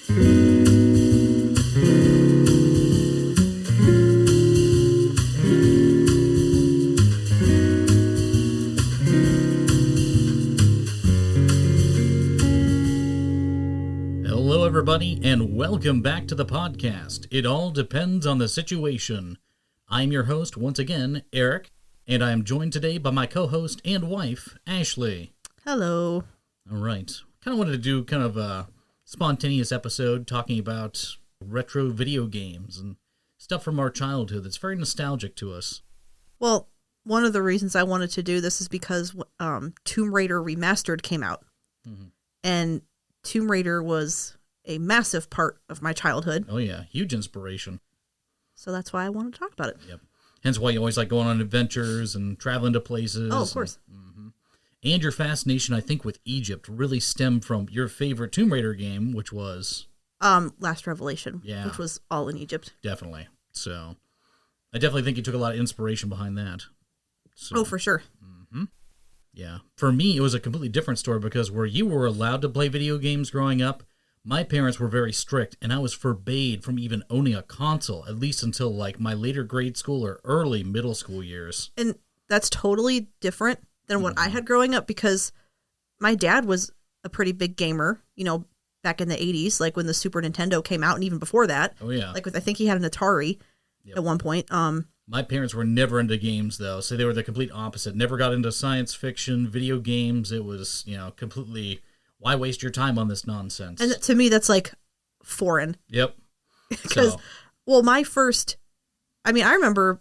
Hello, everybody, and welcome back to the podcast. It all depends on the situation. I'm your host, once again, Eric, and I am joined today by my co-host and wife, Ashley. Hello. All right. Kind of wanted to do kind of a spontaneous episode talking about retro video games and stuff from our childhood that's very nostalgic to us. Well, one of the reasons I wanted to do this is because Tomb Raider Remastered came out. Mm-hmm. And Tomb Raider was a massive part of my childhood. Oh, yeah. Huge inspiration. So that's why I wanted to talk about it. Yep. Hence why you always like going on adventures and traveling to places. Oh, of course. And your fascination, I think, with Egypt really stemmed from your favorite Tomb Raider game, which was... Last Revelation, which was all in Egypt. Definitely. So, I definitely think you took a lot of inspiration behind that. So, oh, for sure. Mm-hmm. Yeah. For me, it was a completely different story because where you were allowed to play video games growing up, my parents were very strict, and I was forbade from even owning a console, at least until like my later grade school or early middle school years. And that's totally different than what I had growing up because my dad was a pretty big gamer, you know, back in the 80s, like when the Super Nintendo came out and even before that. Oh, yeah. Like I think he had an Atari at one point. My parents were never into games, though, so they were the complete opposite. Never got into science fiction, video games. It was, completely, why waste your time on this nonsense? And to me, that's like foreign. Yep. Because, well, I remember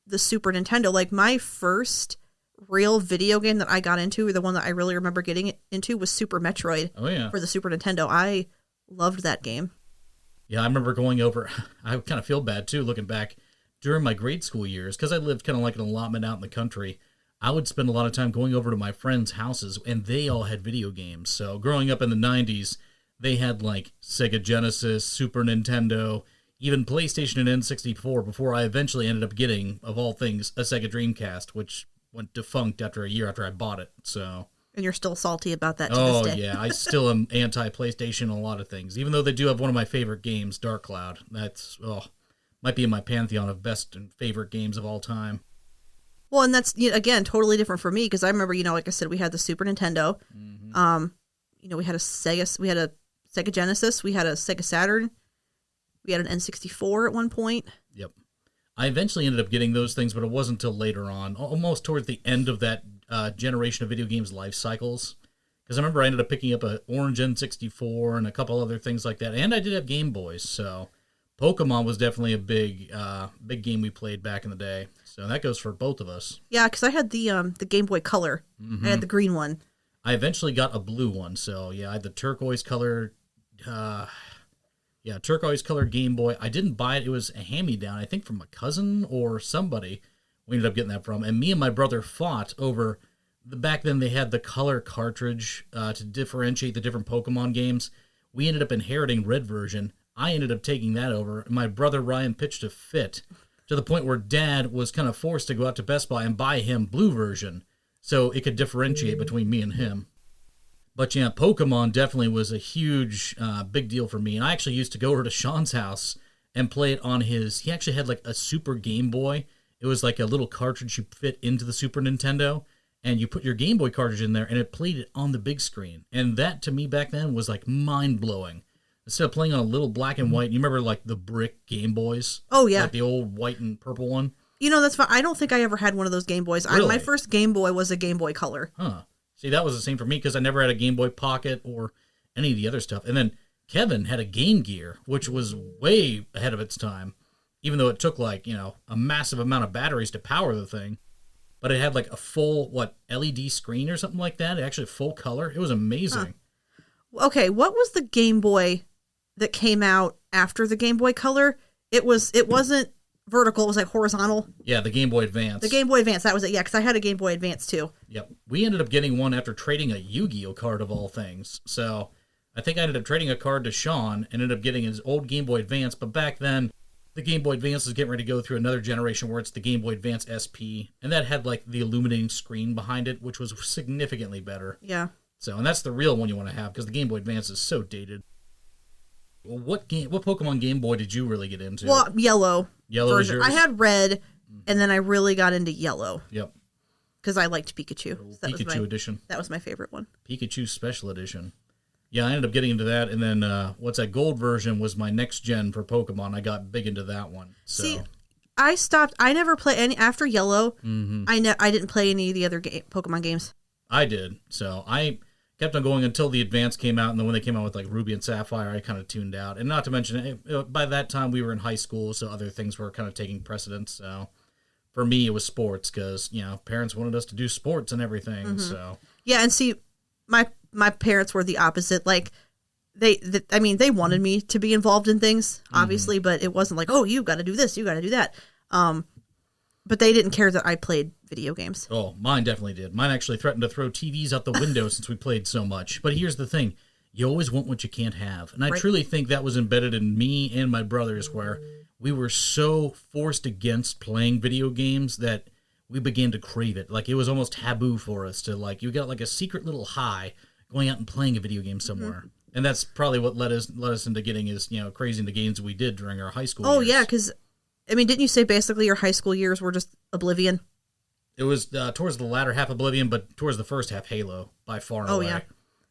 the Super Nintendo, like my first real video game that I got into, or the one that I really remember getting into, was Super Metroid. Oh, yeah. For the Super Nintendo. I loved that game. Yeah, I remember going over, I kind of feel bad, too, looking back. During my grade school years, because I lived kind of like an allotment out in the country, I would spend a lot of time going over to my friends' houses, and they all had video games. So growing up in the 90s, they had like Sega Genesis, Super Nintendo, even PlayStation and N64, before I eventually ended up getting, of all things, a Sega Dreamcast, which went defunct after a year after I bought it. So. And you're still salty about that to this day. Oh, yeah. I still am anti-PlayStation on a lot of things, even though they do have one of my favorite games, Dark Cloud. That's, might be in my pantheon of best and favorite games of all time. Well, and that's, again, totally different for me, because I remember, like I said, we had the Super Nintendo. Mm-hmm. We had a Sega Genesis, we had a Sega Saturn, we had an N64 at one point. Yep. I eventually ended up getting those things, but it wasn't until later on, almost towards the end of that generation of video games life cycles. Because I remember I ended up picking up an Orange N64 and a couple other things like that, and I did have Game Boys, so... Pokemon was definitely a big game we played back in the day. So that goes for both of us. Yeah, because I had the Game Boy Color. Mm-hmm. I had the green one. I eventually got a blue one. So, yeah, I had the turquoise color. Turquoise color Game Boy. I didn't buy it. It was a hand-me-down, I think from a cousin or somebody. We ended up getting that from. And me and my brother fought over... Back then they had the color cartridge to differentiate the different Pokemon games. We ended up inheriting red version. I ended up taking that over. My brother Ryan pitched a fit to the point where Dad was kind of forced to go out to Best Buy and buy him blue version so it could differentiate between me and him. But yeah, Pokemon definitely was a huge, big deal for me. And I actually used to go over to Sean's house and play it on he actually had like a Super Game Boy. It was like a little cartridge you fit into the Super Nintendo, and you put your Game Boy cartridge in there, and it played it on the big screen. And that, to me, back then was like mind-blowing. Instead of playing on a little black and white, you remember like the brick Game Boys? Oh, yeah. Like the old white and purple one? That's fine. I don't think I ever had one of those Game Boys. Really? My first Game Boy was a Game Boy Color. Huh. See, that was the same for me because I never had a Game Boy Pocket or any of the other stuff. And then Kevin had a Game Gear, which was way ahead of its time, even though it took like, a massive amount of batteries to power the thing. But it had like a full, LED screen or something like that? Actually full color. It was amazing. Huh. Okay, what was the Game Boy that came out after the Game Boy Color? It wasn't vertical, it was like horizontal. Yeah, the Game Boy Advance. The Game Boy Advance, that was it. Yeah, because I had a Game Boy Advance too. Yep. We ended up getting one after trading a Yu-Gi-Oh card of all things. So I think I ended up trading a card to Sean and ended up getting his old Game Boy Advance. But back then, the Game Boy Advance was getting ready to go through another generation where it's the Game Boy Advance SP. And that had like the illuminating screen behind it, which was significantly better. Yeah. So, and that's the real one you want to have because the Game Boy Advance is so dated. Well, what Pokemon Game Boy did you really get into? Well, yellow. Yellow is version. yours? I had red, and then I really got into yellow. Yep. Because I liked Pikachu. So Pikachu edition. That was my favorite one. Pikachu Special Edition. Yeah, I ended up getting into that, and then what's that gold version was my next gen for Pokemon. I got big into that one. So. See, I stopped. I never played any after Yellow. Mm-hmm. I didn't play any of the other Pokemon games. I did. So I kept on going until the Advance came out, and then when they came out with like Ruby and Sapphire, I kind of tuned out. And not to mention, by that time we were in high school, so other things were kind of taking precedence. So for me, it was sports because parents wanted us to do sports and everything. Mm-hmm. So yeah, and see, my parents were the opposite. Like they wanted me to be involved in things, obviously, but it wasn't like, oh, you got to do this, you got to do that. But they didn't care that I played video games. Oh, mine definitely did. Mine actually threatened to throw TVs out the window since we played so much. But here's the thing. You always want what you can't have. And I truly think that was embedded in me and my brothers, where we were so forced against playing video games that we began to crave it. Like, it was almost taboo for us to, like, you got like a secret little high going out and playing a video game somewhere. Mm-hmm. And that's probably what led us into getting as, crazy into games we did during our high school years. Oh, yeah, because didn't you say basically your high school years were just Oblivion? It was towards the latter half Oblivion, but towards the first half Halo, by far and away. Oh, yeah.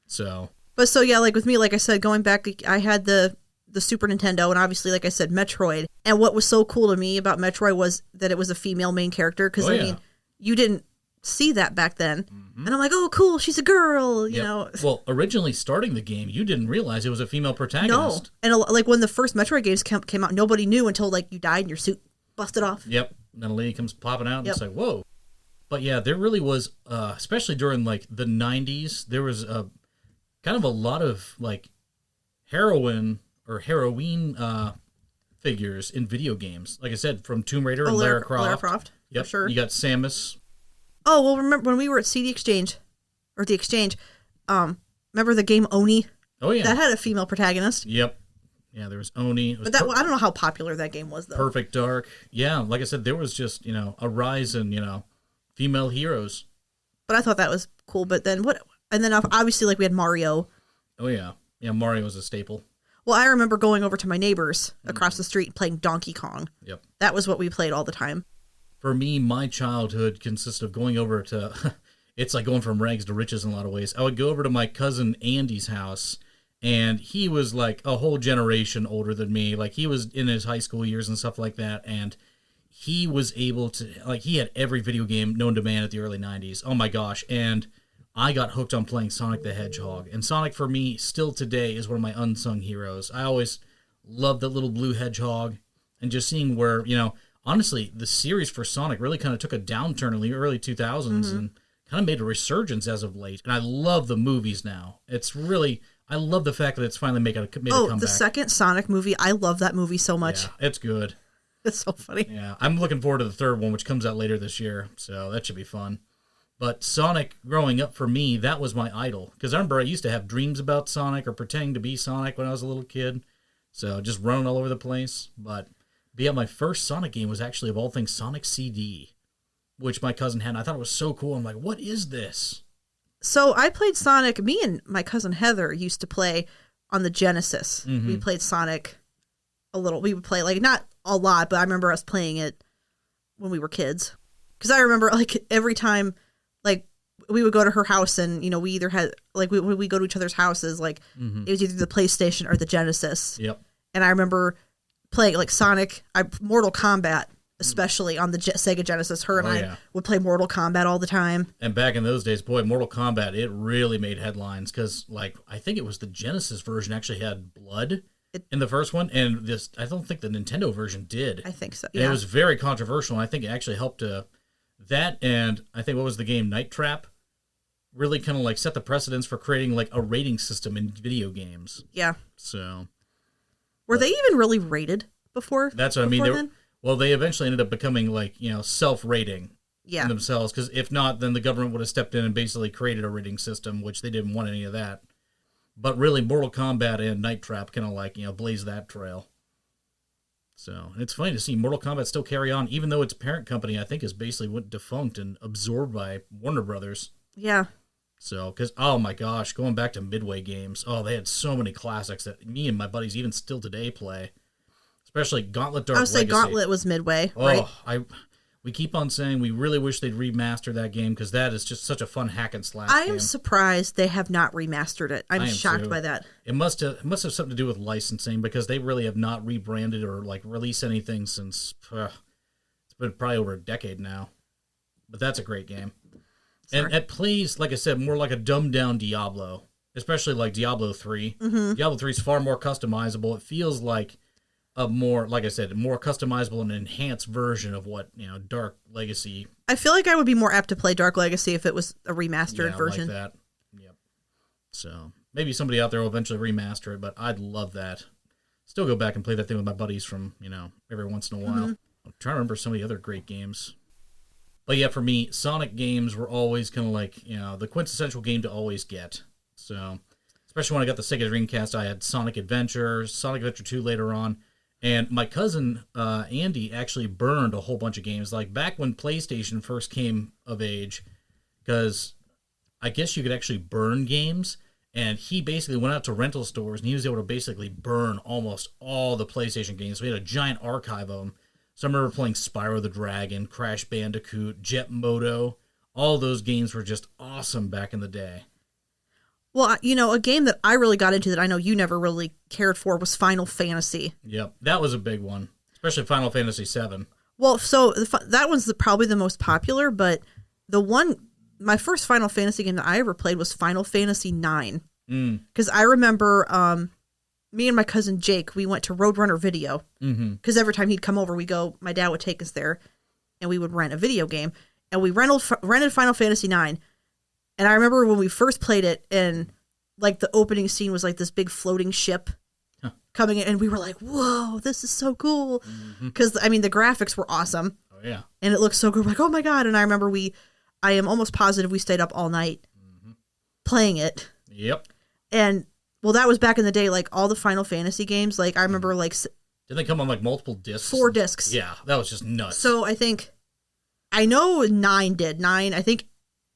So. But so, yeah, like with me, like I said, going back, I had the Super Nintendo, and obviously, like I said, Metroid. And what was so cool to me about Metroid was that it was a female main character, because, you didn't see that back then. Mm-hmm. And I'm like, oh, cool, she's a girl, you know. Well, originally starting the game, you didn't realize it was a female protagonist. No. And like when the first Metroid games came out, nobody knew until like you died and your suit busted off. Yep. And then a lady comes popping out and it's like, whoa. But yeah, there really was, especially during like the 90s, there was a kind of a lot of like heroine figures in video games. Like I said, from Tomb Raider and Lara Croft. Lara Croft, yep. For sure. You got Samus. Oh, well, remember when we were at the Exchange, remember the game Oni? Oh, yeah. That had a female protagonist. Yep. Yeah, there was Oni. But I don't know how popular that game was, though. Perfect Dark. Yeah, like I said, there was just, a rise in, female heroes. But I thought that was cool. But then what? And then obviously, like, we had Mario. Oh, yeah. Yeah, Mario was a staple. Well, I remember going over to my neighbors across the street and playing Donkey Kong. Yep. That was what we played all the time. For me, my childhood consisted of going over to, it's like going from rags to riches in a lot of ways. I would go over to my cousin Andy's house, and he was like a whole generation older than me. Like, he was in his high school years and stuff like that, and he was able to, like, he had every video game known to man at the early 90s. Oh my gosh. And I got hooked on playing Sonic the Hedgehog. And Sonic, for me, still today, is one of my unsung heroes. I always loved that little blue hedgehog, and just seeing where, honestly, the series for Sonic really kind of took a downturn in the early 2000s and kind of made a resurgence as of late. And I love the movies now. It's really, I love the fact that it's finally made a comeback. Oh, the second Sonic movie, I love that movie so much. Yeah, it's good. It's so funny. Yeah, I'm looking forward to the third one, which comes out later this year. So that should be fun. But Sonic, growing up for me, that was my idol. Because I remember I used to have dreams about Sonic or pretending to be Sonic when I was a little kid. So just running all over the place. But yeah, my first Sonic game was actually, of all things, Sonic CD, which my cousin had. And I thought it was so cool. I'm like, what is this? So I played Sonic. Me and my cousin Heather used to play on the Genesis. Mm-hmm. We played Sonic a little. We would play, like, not a lot, but I remember us playing it when we were kids. Because I remember, like, every time, like, we would go to her house and, we either had, like, when we go to each other's houses, like, it was either the PlayStation or the Genesis. Yep. And I remember playing, like, Mortal Kombat, especially on the Sega Genesis. Her and I would play Mortal Kombat all the time. And back in those days, boy, Mortal Kombat, it really made headlines because, like, I think it was the Genesis version actually had blood in the first one, and I don't think the Nintendo version did. I think so, yeah. And it was very controversial, and I think it actually helped that, and I think, what was the game, Night Trap? Really kind of, like, set the precedence for creating, like, a rating system in video games. Yeah. So... Were they even really rated before? That's what I mean. They eventually ended up becoming, like, self-rating themselves, because if not, then the government would have stepped in and basically created a rating system, which they didn't want any of that. But really, Mortal Kombat and Night Trap kind of, like, blaze that trail. So, and it's funny to see Mortal Kombat still carry on, even though its parent company, I think, is basically went defunct and absorbed by Warner Brothers. Yeah. So, because, oh my gosh, going back to Midway games, oh, they had so many classics that me and my buddies even still today play. Especially Gauntlet Dark I would say Legacy. Gauntlet was Midway, right? We keep on saying we really wish they'd remaster that game because that is just such a fun hack and slash I game. am surprised they have not remastered it. I'm shocked by that. It must have something to do with licensing because they really have not rebranded or like released anything since it's been probably over a decade now. But that's a great game. Sorry. And it plays, like I said, more like a dumbed down Diablo, especially like Diablo 3. Mm-hmm. Diablo 3 is far more customizable. It feels like a more, like I said, more customizable and enhanced version of what, Dark Legacy. I feel like I would be more apt to play Dark Legacy if it was a remastered version. Like that. Yep. So maybe somebody out there will eventually remaster it, but I'd love that. Still go back and play that thing with my buddies from, every once in a while. Mm-hmm. I'm trying to remember some of the other great games. But yeah, for me, Sonic games were always kind of like, the quintessential game to always get. So, especially when I got the Sega Dreamcast, I had Sonic Adventure, Sonic Adventure 2 later on. And my cousin, Andy, actually burned a whole bunch of games. Like back when PlayStation first came of age, because I guess you could actually burn games. And he basically went out to rental stores and he was able to basically burn almost all the PlayStation games. We had a giant archive of them. So I remember playing Spyro the Dragon, Crash Bandicoot, Jet Moto. All those games were just awesome back in the day. Well, a game that I really got into that I know you never really cared for was Final Fantasy. Yep, that was a big one, especially Final Fantasy VII. Well, so that one's probably the most popular, but my first Final Fantasy game that I ever played was Final Fantasy IX. Because I remember me and my cousin Jake, we went to Roadrunner Video. Because every time he'd come over, my dad would take us there, and we would rent a video game. And we rented Final Fantasy IX. And I remember when we first played it, and like the opening scene was like this big floating ship coming in, and we were like, "Whoa, this is so cool!" Because the graphics were awesome. Oh yeah, and it looked so good. We're like, oh my god! And I remember I am almost positive we stayed up all night playing it. Yep. And well, that was back in the day. Like all the Final Fantasy games, like I remember like. Did they come on like multiple discs? 4 discs. Yeah, that was just nuts. So I know 9 did 9. I think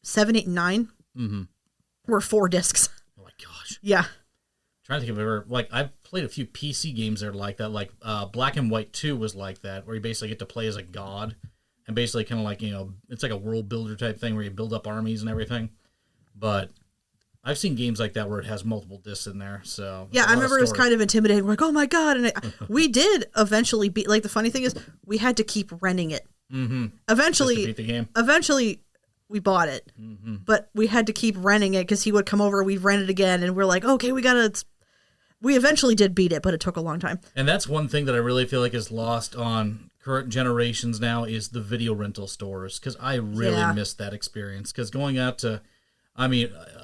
7, 8, and 9 were 4 discs. Oh my gosh. Yeah. I'm trying to think of ever, like I've played a few PC games that are like that. Like Black and White 2 was like that, where you basically get to play as a god and basically kind of like, it's like a world builder type thing where you build up armies and everything. But I've seen games like that where it has multiple discs in there. So yeah, I remember it was kind of intimidating. We're like, oh my god. And we did eventually beat, like the funny thing is we had to keep renting it. Eventually, just to beat the game. Eventually we bought it, but we had to keep renting it because he would come over, we'd rent it again, and we're like, okay, we eventually did beat it, but it took a long time. And that's one thing that I really feel like is lost on current generations now is the video rental stores, because I really miss that experience. Because going out to,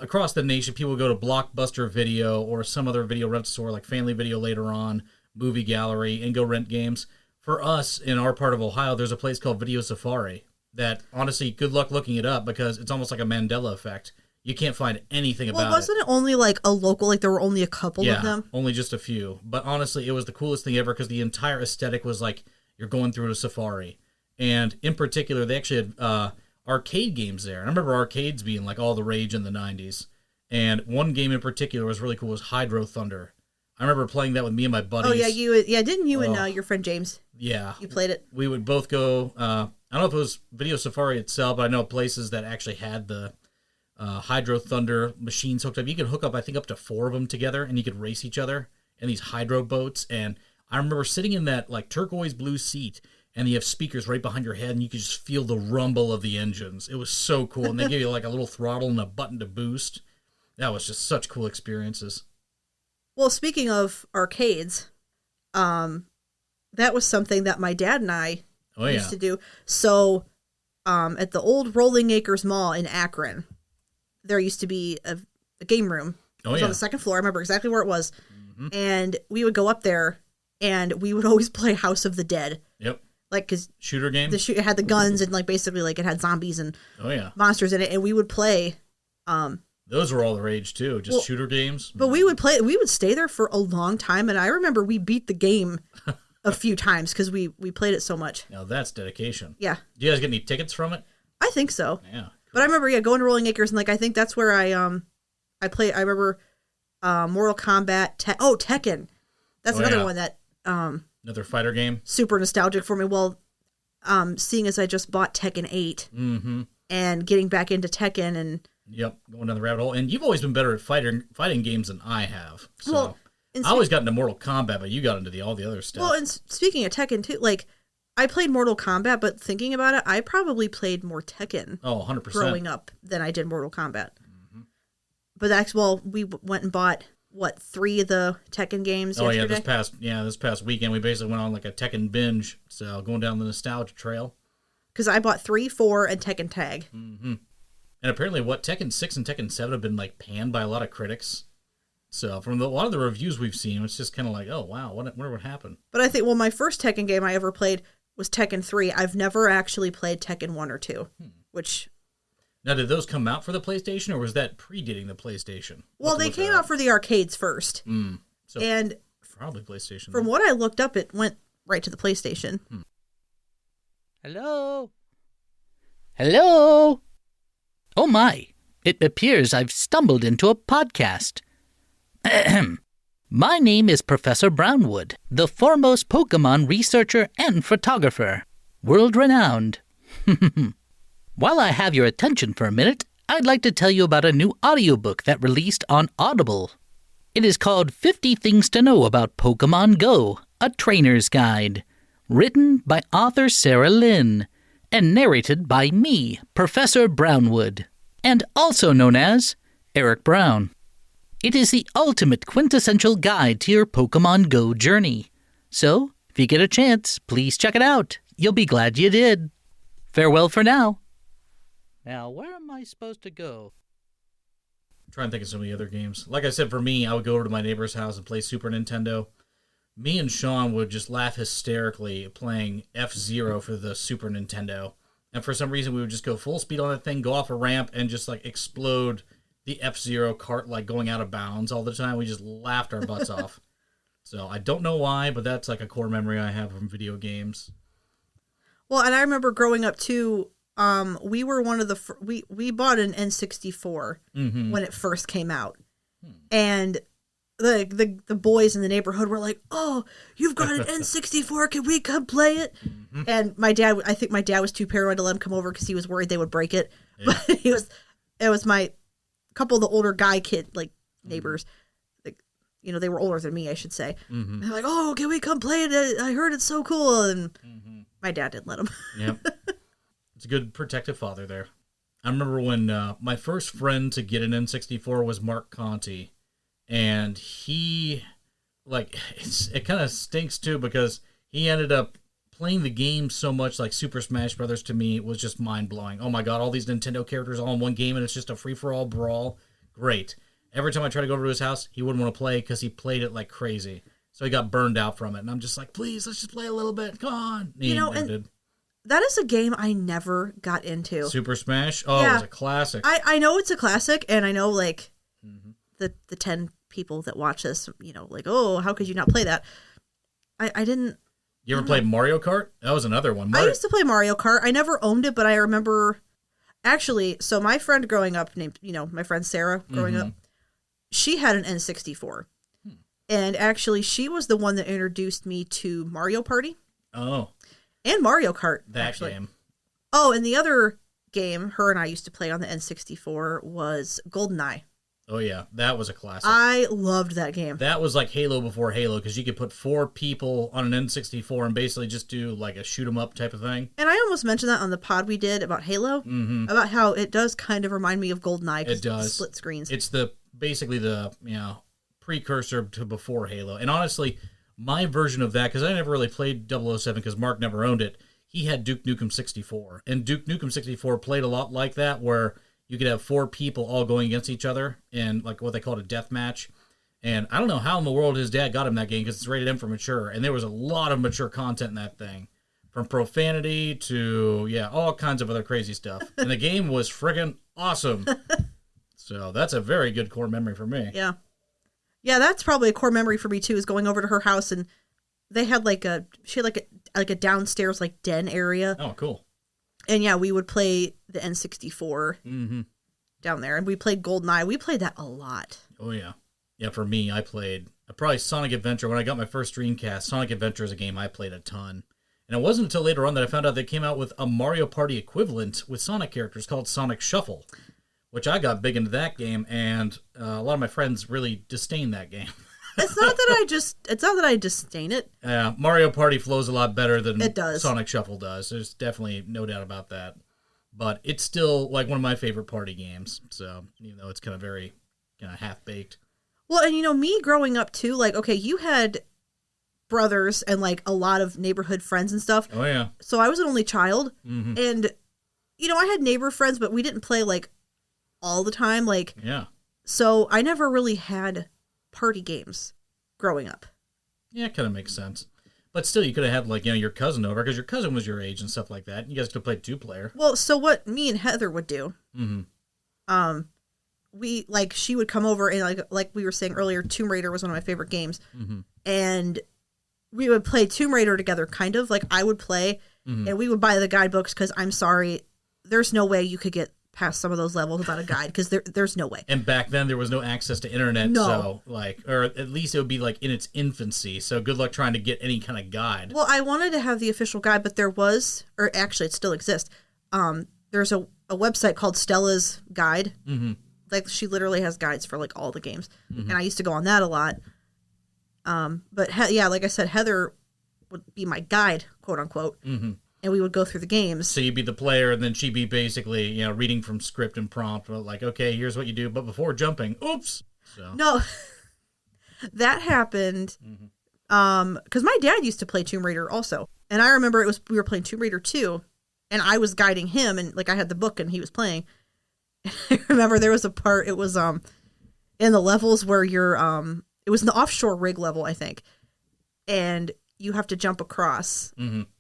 across the nation, people go to Blockbuster Video or some other video rental store like Family Video later on, Movie Gallery, and go rent games. For us, in our part of Ohio, there's a place called Video Safari that, honestly, good luck looking it up because it's almost like a Mandela effect. You can't find anything about it. Well, wasn't it only like a local, like there were only a couple of them? Yeah, only just a few. But honestly, it was the coolest thing ever because the entire aesthetic was like you're going through a safari. And in particular, they actually had arcade games there. And I remember arcades being like all the rage in the 90s. And one game in particular was really cool, was Hydro Thunder. I remember playing that with me and my buddies. Oh, yeah, didn't you and your friend James? Yeah. You played it? We would both go, I don't know if it was Video Safari itself, but I know places that actually had the Hydro Thunder machines hooked up. You could hook up, I think, up to 4 of them together, and you could race each other in these hydro boats. And I remember sitting in that like turquoise blue seat, and you have speakers right behind your head, and you could just feel the rumble of the engines. It was so cool. And they give you like a little throttle and a button to boost. That was just such cool experiences. Well, speaking of arcades, that was something that my dad and I used to do. So at the old Rolling Acres Mall in Akron, there used to be a game room. It was on the second floor. I remember exactly where it was. And we would go up there, and we would always play House of the Dead. Yep. Like, because shooter game? It had the guns, and like basically like it had zombies and monsters in it, and we would play. Those were all the rage too, just shooter games. But we would stay there for a long time, and I remember we beat the game a few times because we played it so much. Now that's dedication. Yeah. Do you guys get any tickets from it? I think so. Yeah, But I remember, going to Rolling Acres, and like I think that's where I remember Mortal Kombat. Tekken. That's another one that another fighter game. Super nostalgic for me. Well, seeing as I just bought Tekken 8 and getting back into Tekken and going down the rabbit hole. And you've always been better at fighting games than I have. So well, I always got into Mortal Kombat, but you got into all the other stuff. Well, and speaking of Tekken too, like I played Mortal Kombat, but thinking about it, I probably played more Tekken 100% growing up than I did Mortal Kombat. But we went and bought 3 of the Tekken games yesterday? This past weekend we basically went on like a Tekken binge, so going down the nostalgia trail. Because I bought 3, 4, and Tekken Tag. And apparently Tekken 6 and Tekken 7 have been like panned by a lot of critics. So from a lot of the reviews we've seen, it's just kind of like, oh wow, wonder what happened. But I think, my first Tekken game I ever played was Tekken 3. I've never actually played Tekken 1 or 2, which... Now, did those come out for the PlayStation, or was that predating the PlayStation? Well, they came out for the arcades first. So and probably PlayStation. From what I looked up, it went right to the PlayStation. Hello? Hello? Oh my, it appears I've stumbled into a podcast. My name is Professor Brownwood, the foremost Pokemon researcher and photographer, world-renowned. While I have your attention for a minute, I'd like to tell you about a new audiobook that released on Audible. It is called 50 Things to Know About Pokemon Go, A Trainer's Guide, written by author Sarah Lynn, and narrated by me, Professor Brownwood, and also known as Eric Brown. It is the ultimate quintessential guide to your Pokemon Go journey. So, if you get a chance, please check it out. You'll be glad you did. Farewell for now. Now, where am I supposed to go? I'm trying to think of so many other games. Like I said, for me, I would go over to my neighbor's house and play Super Nintendo. Me and Sean would just laugh hysterically playing F-Zero for the Super Nintendo. And for some reason, we would just go full speed on that thing, go off a ramp, and just like explode the F-Zero cart like going out of bounds all the time. We just laughed our butts off. So I don't know why, but that's like a core memory I have from video games. Well, and I remember growing up too. We were one of the we bought an N64 when it first came out, and the boys in the neighborhood were like, "Oh, you've got an N64? Can we come play it?" And I think my dad was too paranoid to let him come over because he was worried they would break it. Yeah. But it was my couple of the older guy neighbors. They were older than me, I should say. And they're like, "Oh, can we come play it? I heard it's so cool." And my dad didn't let him. Yep. It's a good protective father there. I remember when my first friend to get an N64 was Mark Conti. And he, it kind of stinks too because he ended up playing the game so much like Super Smash Brothers to me was just mind-blowing. Oh my god, all these Nintendo characters all in one game and it's just a free-for-all brawl. Great. Every time I tried to go over to his house, he wouldn't want to play because he played it like crazy. So he got burned out from it. And I'm just like, please, let's just play a little bit. Come on. And that is a game I never got into. Super Smash? Oh, yeah. It was a classic. I know it's a classic, and I know, the 10 people that watch this, oh, how could you not play that? I didn't... You ever played Mario Kart? That was another one. I used to play Mario Kart. I never owned it, but I remember... Actually, so my friend growing up, named, my friend Sarah growing up, she had an N64. And actually, she was the one that introduced me to Mario Party. Oh. And Mario Kart, that game. Oh, and the other game her and I used to play on the N64 was GoldenEye. Oh, yeah. That was a classic. I loved that game. That was like Halo before Halo, because you could put 4 people on an N64 and basically just do like a shoot-'em-up type of thing. And I almost mentioned that on the pod we did about Halo, about how it does kind of remind me of GoldenEye. It does. The split screens. It's basically the precursor to before Halo. And honestly... my version of that, because I never really played 007 because Mark never owned it, he had Duke Nukem 64. And Duke Nukem 64 played a lot like that, where you could have 4 people all going against each other in like what they called a death match. And I don't know how in the world his dad got him that game because it's rated M for mature. And there was a lot of mature content in that thing. From profanity to, all kinds of other crazy stuff. And the game was friggin' awesome. So that's a very good core memory for me. Yeah. Yeah, that's probably a core memory for me too. Is going over to her house and they had she had a downstairs den area. Oh, cool. And yeah, we would play the N64 down there. And we played GoldenEye. We played that a lot. Oh, yeah. Yeah, for me, I played probably Sonic Adventure. When I got my first Dreamcast, Sonic Adventure is a game I played a ton. And it wasn't until later on that I found out they came out with a Mario Party equivalent with Sonic characters called Sonic Shuffle, which I got big into that game, and a lot of my friends really disdain that game. It's not that I disdain it. Mario Party flows a lot better than it does. Sonic Shuffle does. There's definitely no doubt about that. But it's still like one of my favorite party games. So, even though it's kind of half-baked. Well, and me growing up too, like, okay, you had brothers and like a lot of neighborhood friends and stuff. Oh, yeah. So I was an only child. And, I had neighbor friends, but we didn't play like all the time. Like, yeah. So I never really had party games growing up. Yeah, it kind of makes sense. But still, you could have had, like, your cousin over, because your cousin was your age and stuff like that. You guys could have played 2-player. Well, so what me and Heather would do, she would come over, and like we were saying earlier, Tomb Raider was one of my favorite games. And we would play Tomb Raider together, kind of. Like, I would play, and we would buy the guidebooks, because I'm sorry, there's no way you could get past some of those levels without a guide, because there's no way. And back then there was no access to internet, so or at least it would be like in its infancy, so good luck trying to get any kind of guide. Well, I wanted to have the official guide, but there was, or actually it still exists, there's a website called Stella's Guide. Like, she literally has guides for like all the games, and I used to go on that a lot. But like I said, Heather would be my guide, quote unquote. And we would go through the games. So you'd be the player, and then she'd be basically, reading from script and prompt, like, okay, here's what you do, but before jumping, oops. So. No, that happened because my dad used to play Tomb Raider also. And I remember we were playing Tomb Raider 2, and I was guiding him, and like I had the book, and he was playing. I remember there was a part, it was in the levels where you're, it was in the offshore rig level, I think. And you have to jump across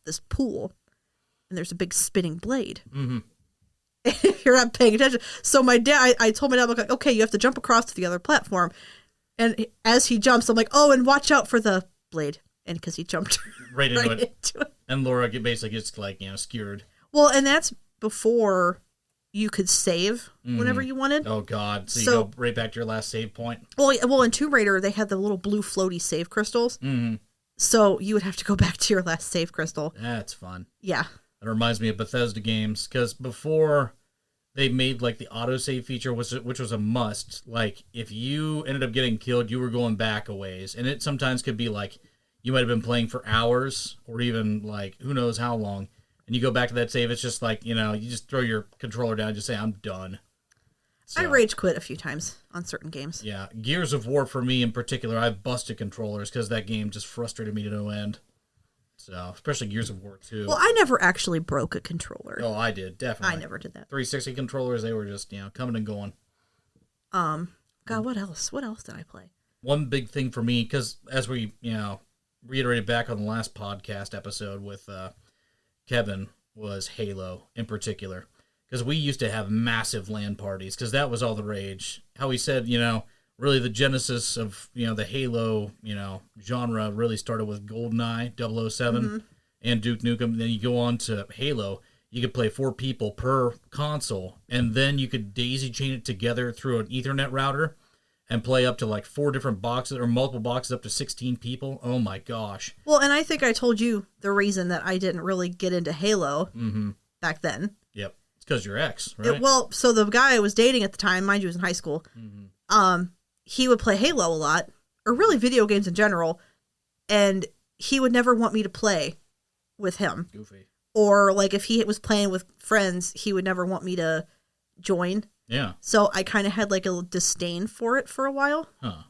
this pool. And there's a big spinning blade. If you're not paying attention. So my dad, I told my dad, like, okay, you have to jump across to the other platform. And as he jumps, I'm like, oh, and watch out for the blade. And because he jumped right into it. And Laura basically gets, like, skewered. Well, and that's before you could save whenever you wanted. Oh, God. So you go right back to your last save point? Well, in Tomb Raider, they had the little blue floaty save crystals. So you would have to go back to your last save crystal. That's fun. Yeah. It reminds me of Bethesda games, because before they made like the autosave feature, which was a must, like if you ended up getting killed, you were going back a ways. And it sometimes could be like you might have been playing for hours or even like who knows how long. And you go back to that save, it's just like, you just throw your controller down and just say, I'm done. So, I rage quit a few times on certain games. Yeah. Gears of War, for me in particular, I've busted controllers because that game just frustrated me to no end. So, especially Gears of War 2. Well, I never actually broke a controller. Oh, I did, definitely. I never did that. 360 controllers, they were just, coming and going. God, what else? What else did I play? One big thing for me, because as we, reiterated back on the last podcast episode with Kevin, was Halo in particular. Because we used to have massive LAN parties, because that was all the rage. How he said, really the genesis of, the Halo, genre really started with GoldenEye, 007, and Duke Nukem. Then you go on to Halo. You could play 4 people per console, and then you could daisy chain it together through an Ethernet router and play up to like 4 different boxes or multiple boxes up to 16 people. Oh my gosh. Well, and I think I told you the reason that I didn't really get into Halo back then. Yep. It's because you're ex, right? So the guy I was dating at the time, mind you, was in high school. He would play Halo a lot, or really video games in general, and he would never want me to play with him. Goofy. Or like if he was playing with friends, he would never want me to join. Yeah. So I kind of had like a disdain for it for a while. Huh.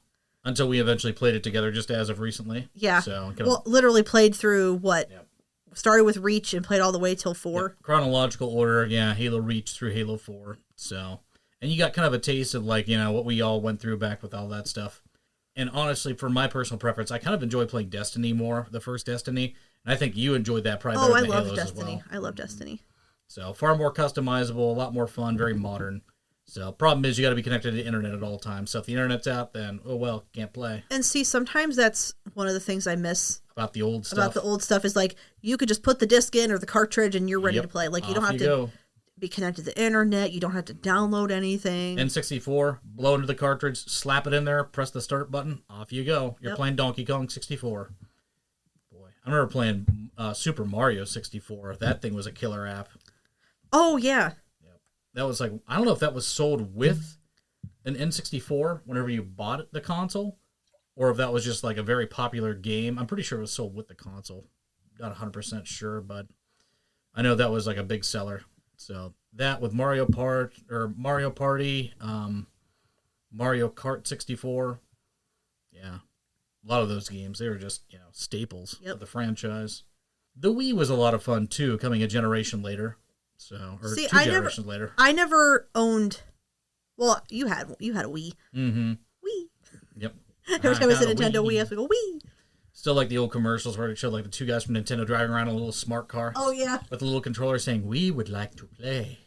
Until we eventually played it together just as of recently. Yeah. So literally played through what? Yep. Started with Reach and played all the way till 4. Yep. Chronological order, yeah. Halo Reach through Halo 4. So, and you got kind of a taste of like, what we all went through back with all that stuff. And honestly, for my personal preference, I kind of enjoy playing Destiny more, the first Destiny. And I think you enjoyed that probably better than Halos Destiny. as well. I love Destiny. So far more customizable, a lot more fun, very modern. So problem is you got to be connected to the internet at all times. So if the internet's out, then, oh well, can't play. And see, sometimes that's one of the things I miss About the old stuff. about the old stuff is like you could just put the disc in or the cartridge and you're ready to play. Like you don't have to be connected to the internet. You don't have to download anything. N64, blow into the cartridge, slap it in there, press the start button, off you go. You're playing Donkey Kong 64. Boy, I remember playing Super Mario 64. That thing was a killer app. Oh, yeah. That was like, I don't know if that was sold with an N64 whenever you bought the console, or if that was just like a very popular game. I'm pretty sure it was sold with the console. Not 100% sure, but I know that was like a big seller. So that with Mario Party, Mario Kart 64. Yeah. A lot of those games, they were just, staples of the franchise. The Wii was a lot of fun too, coming a generation later. So, or See, two generations later. I never owned. Well, you had a Wii. Mm-hmm. Wii. Yep. Every time I said Nintendo Wii, I have to go Wii. Still like the old commercials where it showed like the two guys from Nintendo driving around in a little smart car. Oh yeah. With a little controller saying, "We would like to play."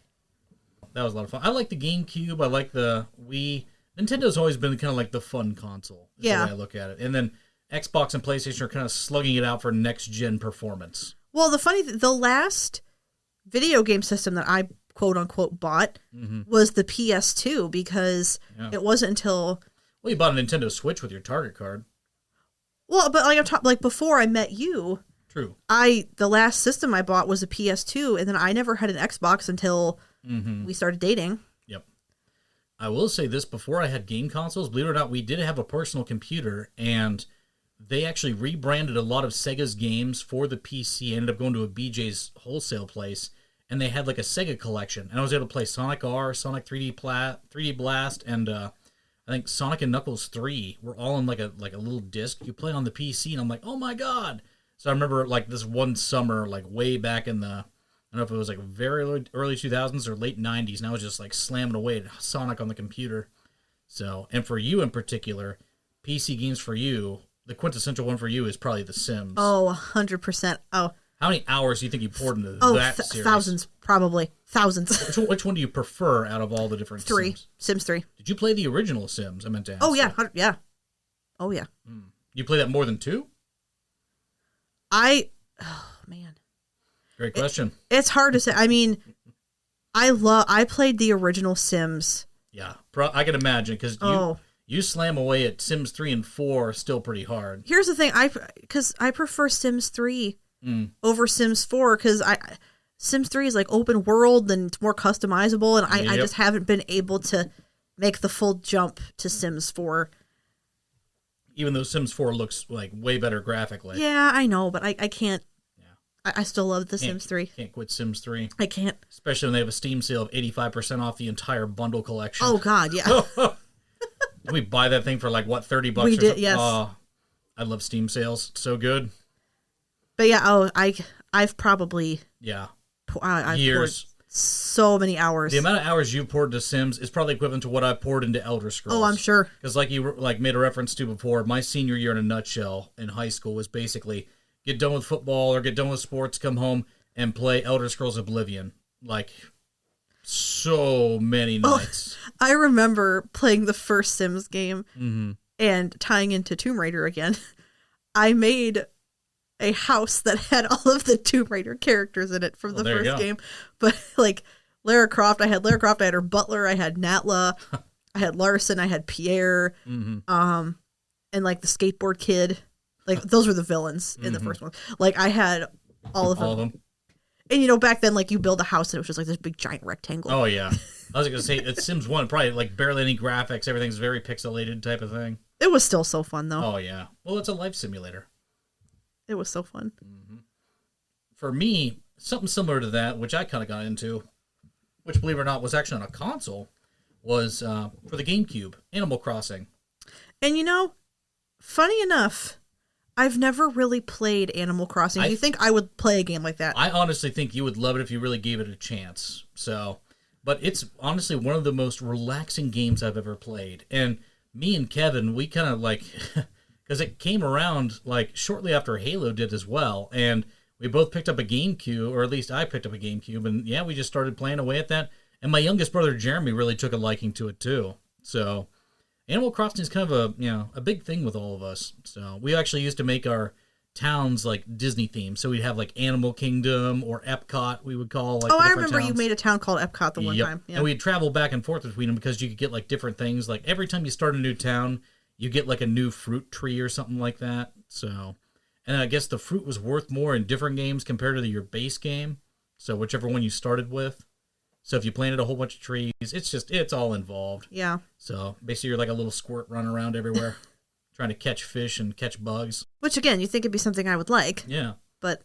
That was a lot of fun. I like the GameCube. I like the Wii. Nintendo's always been kind of like the fun console. Is the way I look at it. And then Xbox and PlayStation are kind of slugging it out for next gen performance. Well, the last video game system that I quote unquote bought was the PS2 because it wasn't until you bought a Nintendo Switch with your Target card. Well, but like before I met you, true. The last system I bought was a PS2, and then I never had an Xbox until we started dating. Yep. I will say this: before I had game consoles, believe it or not, we did have a personal computer, and they actually rebranded a lot of Sega's games for the PC. I ended up going to a BJ's wholesale place, and they had like a Sega collection, and I was able to play Sonic R, Sonic 3D Blast, and I think Sonic and Knuckles 3 were all in like a little disc you play on the PC, and I'm like, oh my god! So I remember like this one summer, like way back in the, I don't know if it was like very early 2000s or late 90s, and I was just like slamming away at Sonic on the computer. So, and for you in particular, PC games for you, the quintessential one for you is probably The Sims. Oh, 100%. Oh. How many hours do you think you poured into that series? Thousands, probably. Thousands. Which one do you prefer out of all the different Sims? Sims 3. Did you play the original Sims? I meant to ask. Oh, yeah. Yeah. Oh, yeah. You play that more than 2? Oh, man. Great question. It's hard to say. I mean, I played the original Sims. Yeah. I can imagine, because you slam away at Sims 3 and 4 still pretty hard. Here's the thing. Because I prefer Sims 3 over Sims 4, because Sims 3 is like open world and it's more customizable, and I just haven't been able to make the full jump to Sims 4. Even though Sims 4 looks like way better graphically. Yeah, I know, but I can't. Yeah. I still love the Sims 3. Can't quit Sims 3. I can't. Especially when they have a Steam sale of 85% off the entire bundle collection. Oh, God, yeah. Did we buy that thing for like, what, $30? We did, yes. Oh, I love Steam sales. It's so good. But yeah, I've probably... Yeah. I've years. Poured so many hours. The amount of hours you've poured to Sims is probably equivalent to what I've poured into Elder Scrolls. Oh, I'm sure. Because like you made a reference to before, my senior year in a nutshell in high school was basically get done with football or get done with sports, come home, and play Elder Scrolls Oblivion. Like, so many nights. Oh, I remember playing the first Sims game and tying into Tomb Raider again. I made a house that had all of the Tomb Raider characters in it from the first game. But like Lara Croft, I had her butler, I had Natla, I had Larson, I had Pierre, and like the skateboard kid. Like those were the villains in the first one. Like I had all of them. And back then, like you build a house and it was just like this big giant rectangle. Oh yeah. I was gonna say it's Sims 1, probably like barely any graphics, everything's very pixelated type of thing. It was still so fun though. Oh yeah. Well, it's a life simulator. It was so fun. For me, something similar to that, which I kind of got into, which, believe it or not, was actually on a console, was for the GameCube, Animal Crossing. And funny enough, I've never really played Animal Crossing. Do you think I would play a game like that? I honestly think you would love it if you really gave it a chance. But it's honestly one of the most relaxing games I've ever played. And me and Kevin, we kind of like... Because it came around like shortly after Halo did as well, and we both picked up a GameCube, or at least I picked up a GameCube, and yeah, we just started playing away at that. And my youngest brother, Jeremy, really took a liking to it, too. So Animal Crossing is kind of a big thing with all of us. So we actually used to make our towns like Disney themed. So we'd have like Animal Kingdom or Epcot, we would call like. Oh, I remember you made a town called Epcot the one time. Yeah. And we'd travel back and forth between them because you could get like different things. Like every time you start a new town, you get like a new fruit tree or something like that. So, and I guess the fruit was worth more in different games compared to your base game. So whichever one you started with. So if you planted a whole bunch of trees, it's all involved. Yeah. So basically you're like a little squirt running around everywhere. Trying to catch fish and catch bugs. Which, again, you think it'd be something I would like. Yeah. But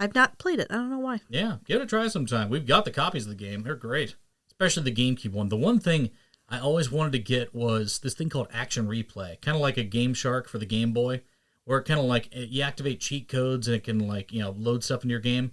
I've not played it. I don't know why. Yeah, give it a try sometime. We've got the copies of the game. They're great. Especially the GameCube one. The one thing I always wanted to get was this thing called Action Replay. Kind of like a Game Shark for the Game Boy. Where it kind of like, you activate cheat codes and it can like, load stuff in your game.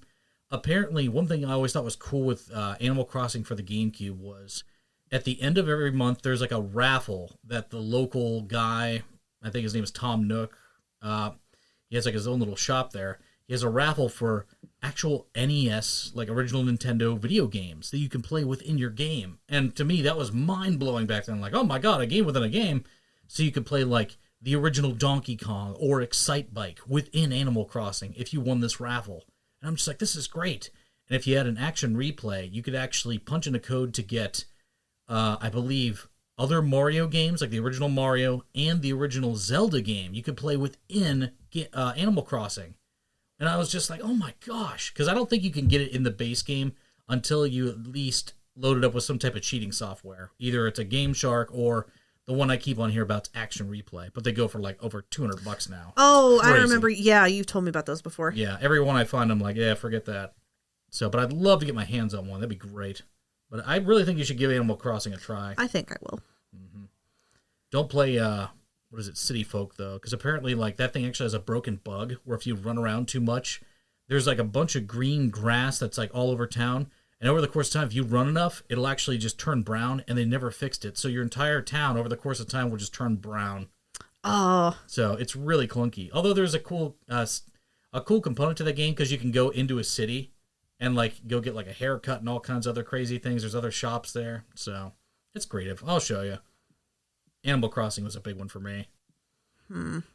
Apparently, one thing I always thought was cool with Animal Crossing for the GameCube was at the end of every month, there's like a raffle that the local guy... I think his name is Tom Nook. He has like his own little shop there. He has a raffle for actual NES, like original Nintendo video games that you can play within your game. And to me, that was mind-blowing back then. Like, oh my god, a game within a game. So you could play like the original Donkey Kong or Excite Bike within Animal Crossing if you won this raffle. And I'm just like, this is great. And if you had an Action Replay, you could actually punch in a code to get, I believe... other Mario games, like the original Mario and the original Zelda game, you could play within Animal Crossing. And I was just like, oh my gosh. Because I don't think you can get it in the base game until you at least load it up with some type of cheating software. Either it's a Game Shark or the one I keep on here about Action Replay. But they go for like over $200 now. Oh, I remember. Yeah, you've told me about those before. Yeah, every one I find, I'm like, yeah, forget that. So, but I'd love to get my hands on one. That'd be great. But I really think you should give Animal Crossing a try. I think I will. Mm-hmm. Don't play, what is it, City Folk, though. Because apparently, like, that thing actually has a broken bug where if you run around too much, there's, like, a bunch of green grass that's, like, all over town. And over the course of time, if you run enough, it'll actually just turn brown, and they never fixed it. So your entire town, over the course of time, will just turn brown. Oh. So it's really clunky. Although there's a cool component to the game because you can go into a city and like go get like a haircut and all kinds of other crazy things. There's other shops there. So it's creative. I'll show you. Animal Crossing was a big one for me.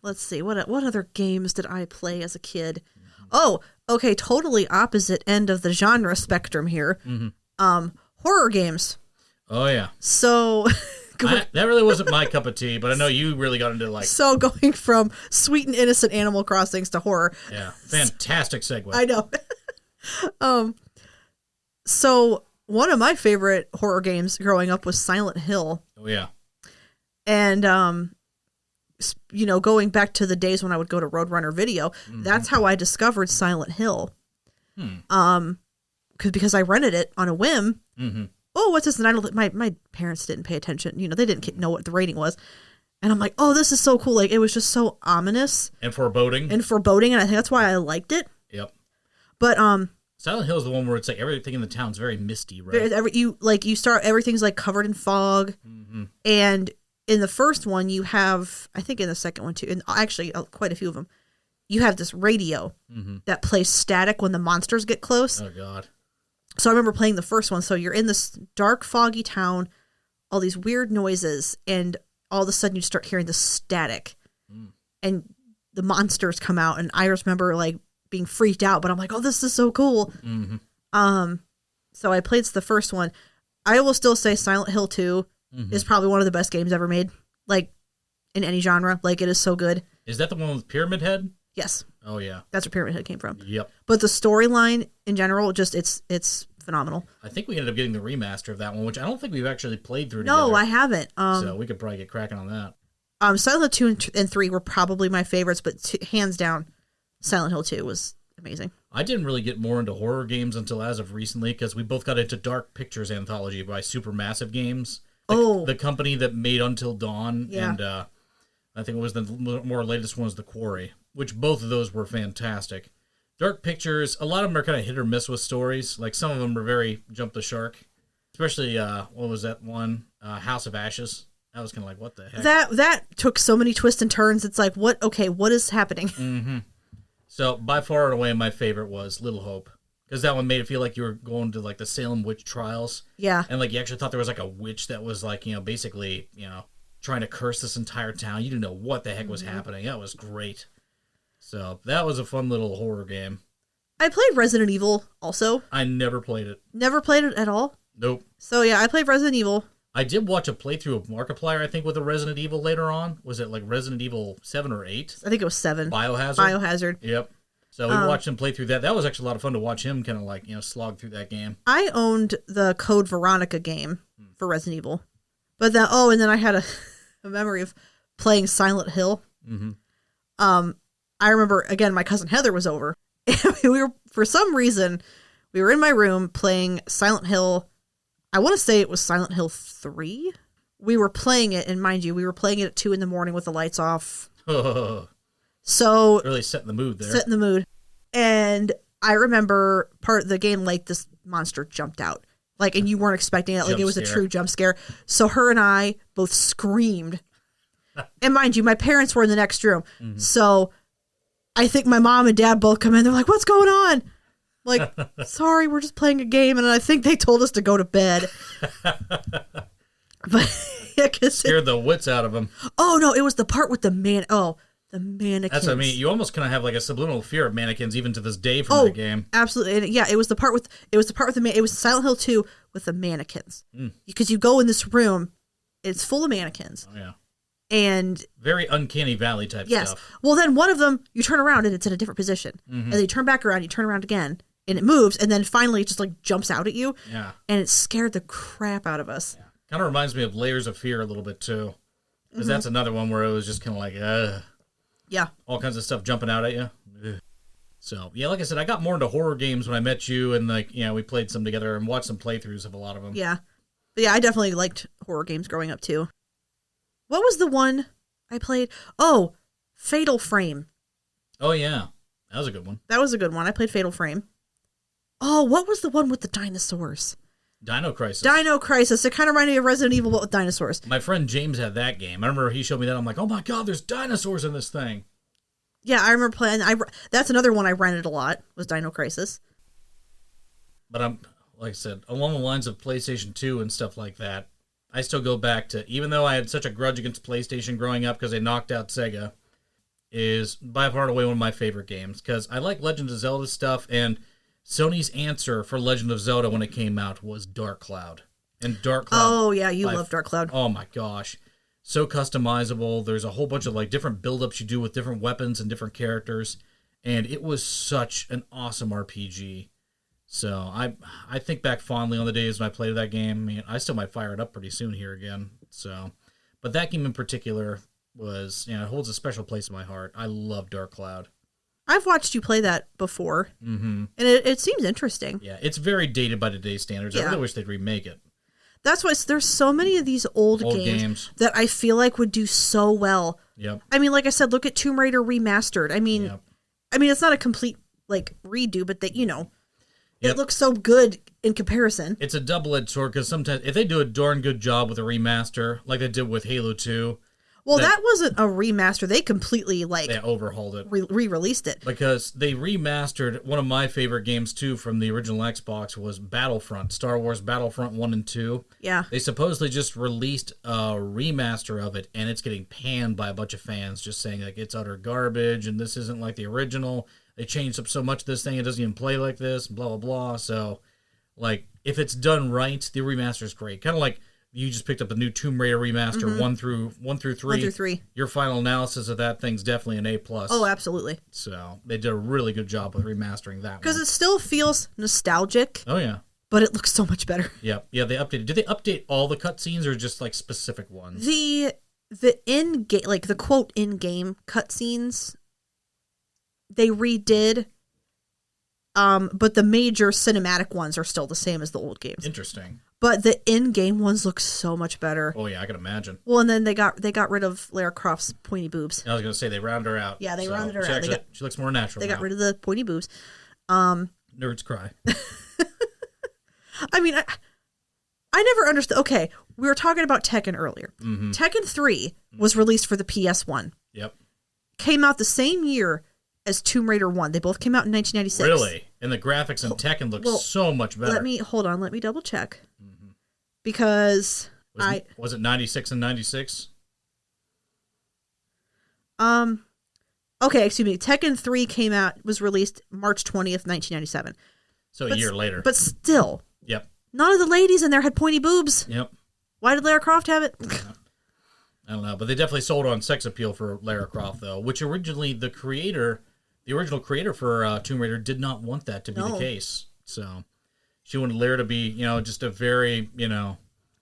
Let's see. What other games did I play as a kid? Oh, okay. Totally opposite end of the genre spectrum here. Horror games. Oh, yeah. So... that really wasn't my cup of tea, but I know you really got into like... So going from sweet and innocent Animal Crossings to horror. Yeah. Fantastic segue. I know. So one of my favorite horror games growing up was Silent Hill. Oh, yeah. And, you know, going back to the days when I would go to Roadrunner Video, that's how I discovered Silent Hill. Because I rented it on a whim. Oh, what's this? And my parents didn't pay attention. You know, they didn't know what the rating was. And I'm like, oh, this is so cool. Like, it was just so ominous. And foreboding. And I think that's why I liked it. Yep. But, Silent Hill is the one where it's like everything in the town's very misty, right? Everything's like covered in fog. And in the first one, you have, I think in the second one too, and actually quite a few of them, you have this radio that plays static when the monsters get close. Oh, God. So I remember playing the first one. So you're in this dark, foggy town, all these weird noises, and all of a sudden you start hearing the static. And the monsters come out, and I remember like being freaked out, but I'm like, oh, this is so cool. So I played the first one. I will still say Silent Hill 2 is probably one of the best games ever made, like in any genre. Like, it is so good. Is that the one with Pyramid Head? Yes. Oh, yeah. That's where Pyramid Head came from. Yep. But the storyline in general, just it's phenomenal. I think we ended up getting the remaster of that one, which I don't think we've actually played through together. No, I haven't. So we could probably get cracking on that. Silent Hill 2 and 3 were probably my favorites, but hands down, Silent Hill 2 was amazing. I didn't really get more into horror games until as of recently, because we both got into Dark Pictures Anthology by Supermassive Games. The company that made Until Dawn, and I think it was the more latest one was The Quarry, which both of those were fantastic. Dark Pictures, a lot of them are kind of hit or miss with stories. Like, some of them are very jump the shark. Especially, what was that one? House of Ashes. That was kind of like, what the heck? That took so many twists and turns. It's like, what is happening? So, by far and away, my favorite was Little Hope. Because that one made it feel like you were going to like the Salem witch trials. Yeah. And like you actually thought there was like a witch that was like, basically, trying to curse this entire town. You didn't know what the heck was happening. That was great. So that was a fun little horror game. I played Resident Evil also. I never played it. Never played it at all? Nope. So yeah, I played Resident Evil. I did watch a playthrough of Markiplier, I think, with a Resident Evil later on. Was it like Resident Evil 7 or 8? I think it was 7. Biohazard? Yep. So we watched him play through that. That was actually a lot of fun to watch him kind of like, slog through that game. I owned the Code Veronica game for Resident Evil. But then, and then I had a memory of playing Silent Hill. Mm-hmm. I remember, again, my cousin Heather was over. And for some reason, we were in my room playing Silent Hill. I want to say it was Silent Hill 3. We were playing it, and mind you, we were playing it at 2 a.m. with the lights off. So really setting the mood there. Setting the mood. And I remember part of the game, like, this monster jumped out. Like, and you weren't expecting it. Like, it was a true jump scare. So her and I both screamed. And mind you, my parents were in the next room. Mm-hmm. So I think my mom and dad both come in. They're like, what's going on? Like, sorry, we're just playing a game. And I think they told us to go to bed. But yeah, scared the wits out of them. Oh, no, it was the part with the the mannequins. That's what I mean. You almost kind of have like a subliminal fear of mannequins even to this day from the game. Absolutely. And yeah, it was the part with it was Silent Hill 2 with the mannequins. Because you go in this room, it's full of mannequins. Oh yeah. And very uncanny valley type stuff. Well, then one of them, you turn around and it's in a different position. Mm-hmm. And then you turn back around, you turn around again, and it moves, and then finally it just like jumps out at you. Yeah. And it scared the crap out of us. Yeah. Kind of reminds me of Layers of Fear a little bit too. Because that's another one where it was just kind of like, yeah. All kinds of stuff jumping out at you. Ugh. So, yeah, like I said, I got more into horror games when I met you, and like, we played some together and watched some playthroughs of a lot of them. Yeah. But yeah, I definitely liked horror games growing up too. What was the one I played? Oh, Fatal Frame. Oh, yeah. That was a good one. That was a good one. I played Fatal Frame. Oh, what was the one with the dinosaurs? Dino Crisis. Dino Crisis. It kind of reminded me of Resident Evil, but with dinosaurs. My friend James had that game. I remember he showed me that. I'm like, oh my God, there's dinosaurs in this thing. Yeah, I remember playing. That's another one I rented a lot, was Dino Crisis. But like I said, along the lines of PlayStation 2 and stuff like that, I still go back to, even though I had such a grudge against PlayStation growing up because they knocked out Sega, is by far and away one of my favorite games. Because I like Legend of Zelda stuff, and Sony's answer for Legend of Zelda when it came out was Dark Cloud. And Dark Cloud... Oh, yeah, you love Dark Cloud. Oh, my gosh. So customizable. There's a whole bunch of like different build-ups you do with different weapons and different characters. And it was such an awesome RPG. So I think back fondly on the days when I played that game. I mean, I still might fire it up pretty soon here again. So, but that game in particular was, it holds a special place in my heart. I love Dark Cloud. I've watched you play that before, and it seems interesting. Yeah, it's very dated by today's standards. I really wish they'd remake it. That's why there's so many of these old games that I feel like would do so well. Yep. I mean, like I said, look at Tomb Raider Remastered. I mean, it's not a complete like redo, but that it looks so good in comparison. It's a double-edged sword because sometimes if they do a darn good job with a remaster, like they did with Halo 2. Well, that wasn't a remaster. They completely they overhauled it, re-released it because they remastered one of my favorite games too from the original Xbox was Battlefront, Star Wars Battlefront 1 and 2. Yeah, they supposedly just released a remaster of it, and it's getting panned by a bunch of fans, just saying like it's utter garbage and this isn't like the original. They changed up so much of this thing, it doesn't even play like this, blah, blah, blah. So, like, if it's done right, the remaster is great. Kind of like you just picked up a new Tomb Raider remaster, 1 through 3. 1 through 3. Your final analysis of that thing's definitely an A+. Oh, absolutely. So, they did a really good job with remastering that one. Because it still feels nostalgic. Oh, yeah. But it looks so much better. Yeah, they updated. Did they update all the cutscenes or just, like, specific ones? The in-game, like, the quote in-game cutscenes, they redid, but the major cinematic ones are still the same as the old games. Interesting. But the in-game ones look so much better. Oh yeah, I can imagine. Well, and then they got rid of Lara Croft's pointy boobs. I was gonna say they rounded her out. Yeah, they rounded her out. She looks more natural. They got rid of the pointy boobs. Nerds cry. I mean, I never understood. Okay, we were talking about Tekken earlier. Tekken 3 was released for the PS1. Yep. Came out the same year as Tomb Raider 1. They both came out in 1996. Really? And the graphics in Tekken look so much better. Let me double check. Because was it 96 and 96? Okay, excuse me. Tekken 3 was released March 20th, 1997. So a year later. But still. Yep. None of the ladies in there had pointy boobs. Yep. Why did Lara Croft have it? I don't know, but they definitely sold on sex appeal for Lara Croft, though, which originally the original creator for Tomb Raider did not want that to be the case. So she wanted Lara to be, just a very,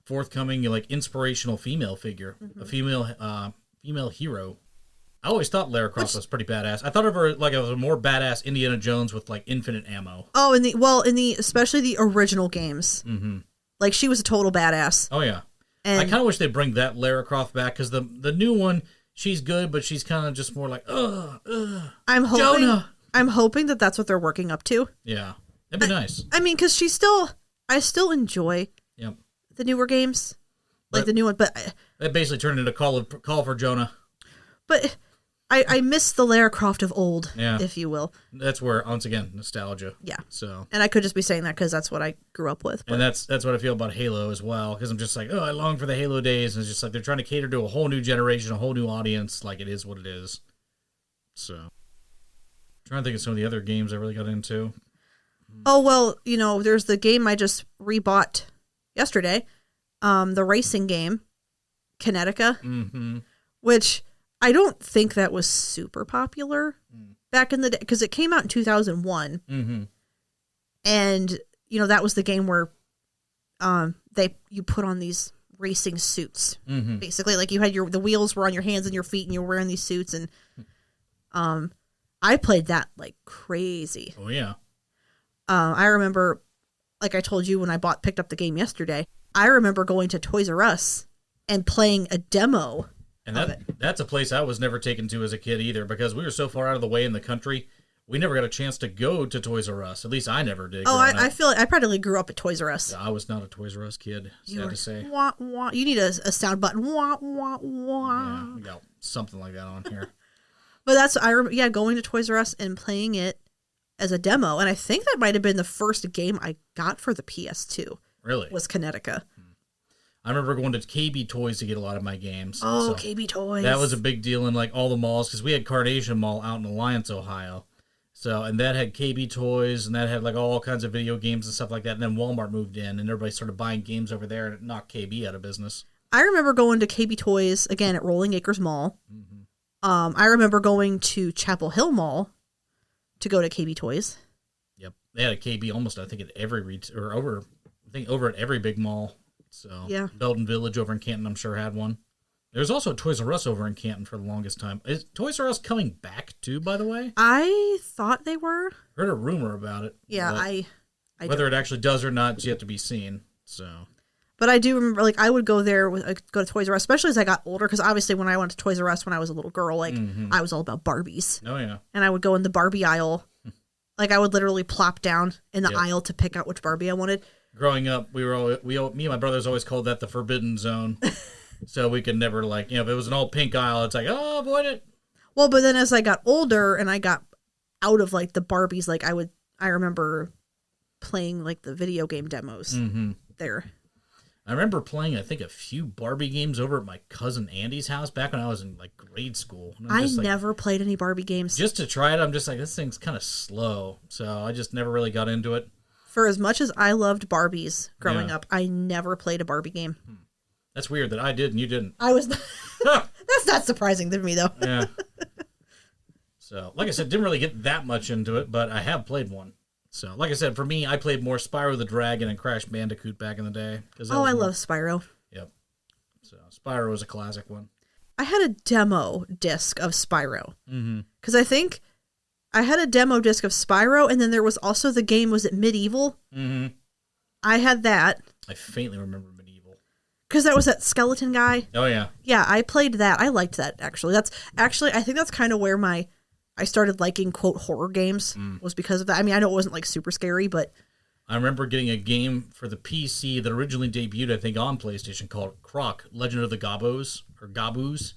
forthcoming, like inspirational female figure, a female hero. I always thought Lara Croft was pretty badass. I thought of her like as a more badass Indiana Jones with like infinite ammo. Oh, especially the original games. Mm-hmm. Like she was a total badass. Oh yeah. And I kind of wish they'd bring that Lara Croft back because the new one, she's good, but she's kind of just more like, I'm hoping, Jonah. I'm hoping that that's what they're working up to. Yeah, that'd be nice. I mean, because I still enjoy the newer games, like the new one, but that basically turned into Call for Jonah. But I miss the Lara Croft of old, if you will. That's where, once again, nostalgia. Yeah. So, and I could just be saying that because that's what I grew up with. But. And that's what I feel about Halo as well, because I'm just like, I long for the Halo days, and it's just like they're trying to cater to a whole new generation, a whole new audience, like it is what it is. So, I'm trying to think of some of the other games I really got into. Oh, well, there's the game I just rebought yesterday, the racing game, Kinetica, which... I don't think that was super popular back in the day because it came out in 2001. Mm-hmm. And, that was the game where you put on these racing suits. Mm-hmm. Basically, like you had the wheels were on your hands and your feet and you were wearing these suits. And I played that like crazy. Oh, yeah. I remember, like I told you when I picked up the game yesterday, I remember going to Toys R Us and playing a demo. And that's a place I was never taken to as a kid either because we were so far out of the way in the country, we never got a chance to go to Toys R Us. At least I never did. Oh, I feel like I practically grew up at Toys R Us. I was not a Toys R Us kid, sad to say. Wah, wah. You need a sound button. Wah, wah, wah. Yeah, we got something like that on here. But that's, going to Toys R Us and playing it as a demo. And I think that might have been the first game I got for the PS2. Really? Was Kinetica. I remember going to KB Toys to get a lot of my games. Oh, so KB Toys. That was a big deal in like all the malls because we had Carnation Mall out in Alliance, Ohio. So, and that had KB Toys and that had like all kinds of video games and stuff like that. And then Walmart moved in and everybody started buying games over there and it knocked KB out of business. I remember going to KB Toys again at Rolling Acres Mall. Mm-hmm. I remember going to Chapel Hill Mall to go to KB Toys. Yep. They had a KB almost, I think, at every over at every big mall. So, yeah. Belton Village over in Canton, I'm sure, had one. There's also Toys R Us over in Canton for the longest time. Is Toys R Us coming back, too, by the way? I thought they were. Heard a rumor about it. Yeah, I whether it actually does or not is yet to be seen. So, but I do remember, like, I would go there, go to Toys R Us, especially as I got older, because obviously when I went to Toys R Us when I was a little girl, like, I was all about Barbies. Oh, yeah. And I would go in the Barbie aisle. Like, I would literally plop down in the aisle to pick out which Barbie I wanted. Growing up, me and my brothers always called that the forbidden zone. So we could never, like, if it was an all pink aisle, it's like, avoid it. Well, but then as I got older and I got out of, like, the Barbies, like, I remember playing, like, the video game demos there. I remember playing, I think, a few Barbie games over at my cousin Andy's house back when I was in, like, grade school. I never played any Barbie games. Just to try it, I'm just like, this thing's kind of slow. So I just never really got into it. For as much as I loved Barbies growing up, I never played a Barbie game. That's weird that I did and you didn't. I was. That's not surprising to me, though. Yeah. So, like I said, didn't really get that much into it, but I have played one. So, like I said, for me, I played more Spyro the Dragon and Crash Bandicoot back in the day. I love Spyro. Yep. So, Spyro was a classic one. I had a demo disc of Spyro. Because I think I had a demo disc of Spyro, and then there was also the game, was it Medieval? Mm-hmm. I had that. I faintly remember Medieval. Because that was that skeleton guy. Oh, yeah. Yeah, I played that. I liked that, actually. I think that's kind of where I started liking, quote, horror games, was because of that. I mean, I know it wasn't, like, super scary, but... I remember getting a game for the PC that originally debuted, I think, on PlayStation called Croc, Legend of the Gobos, or Gaboos.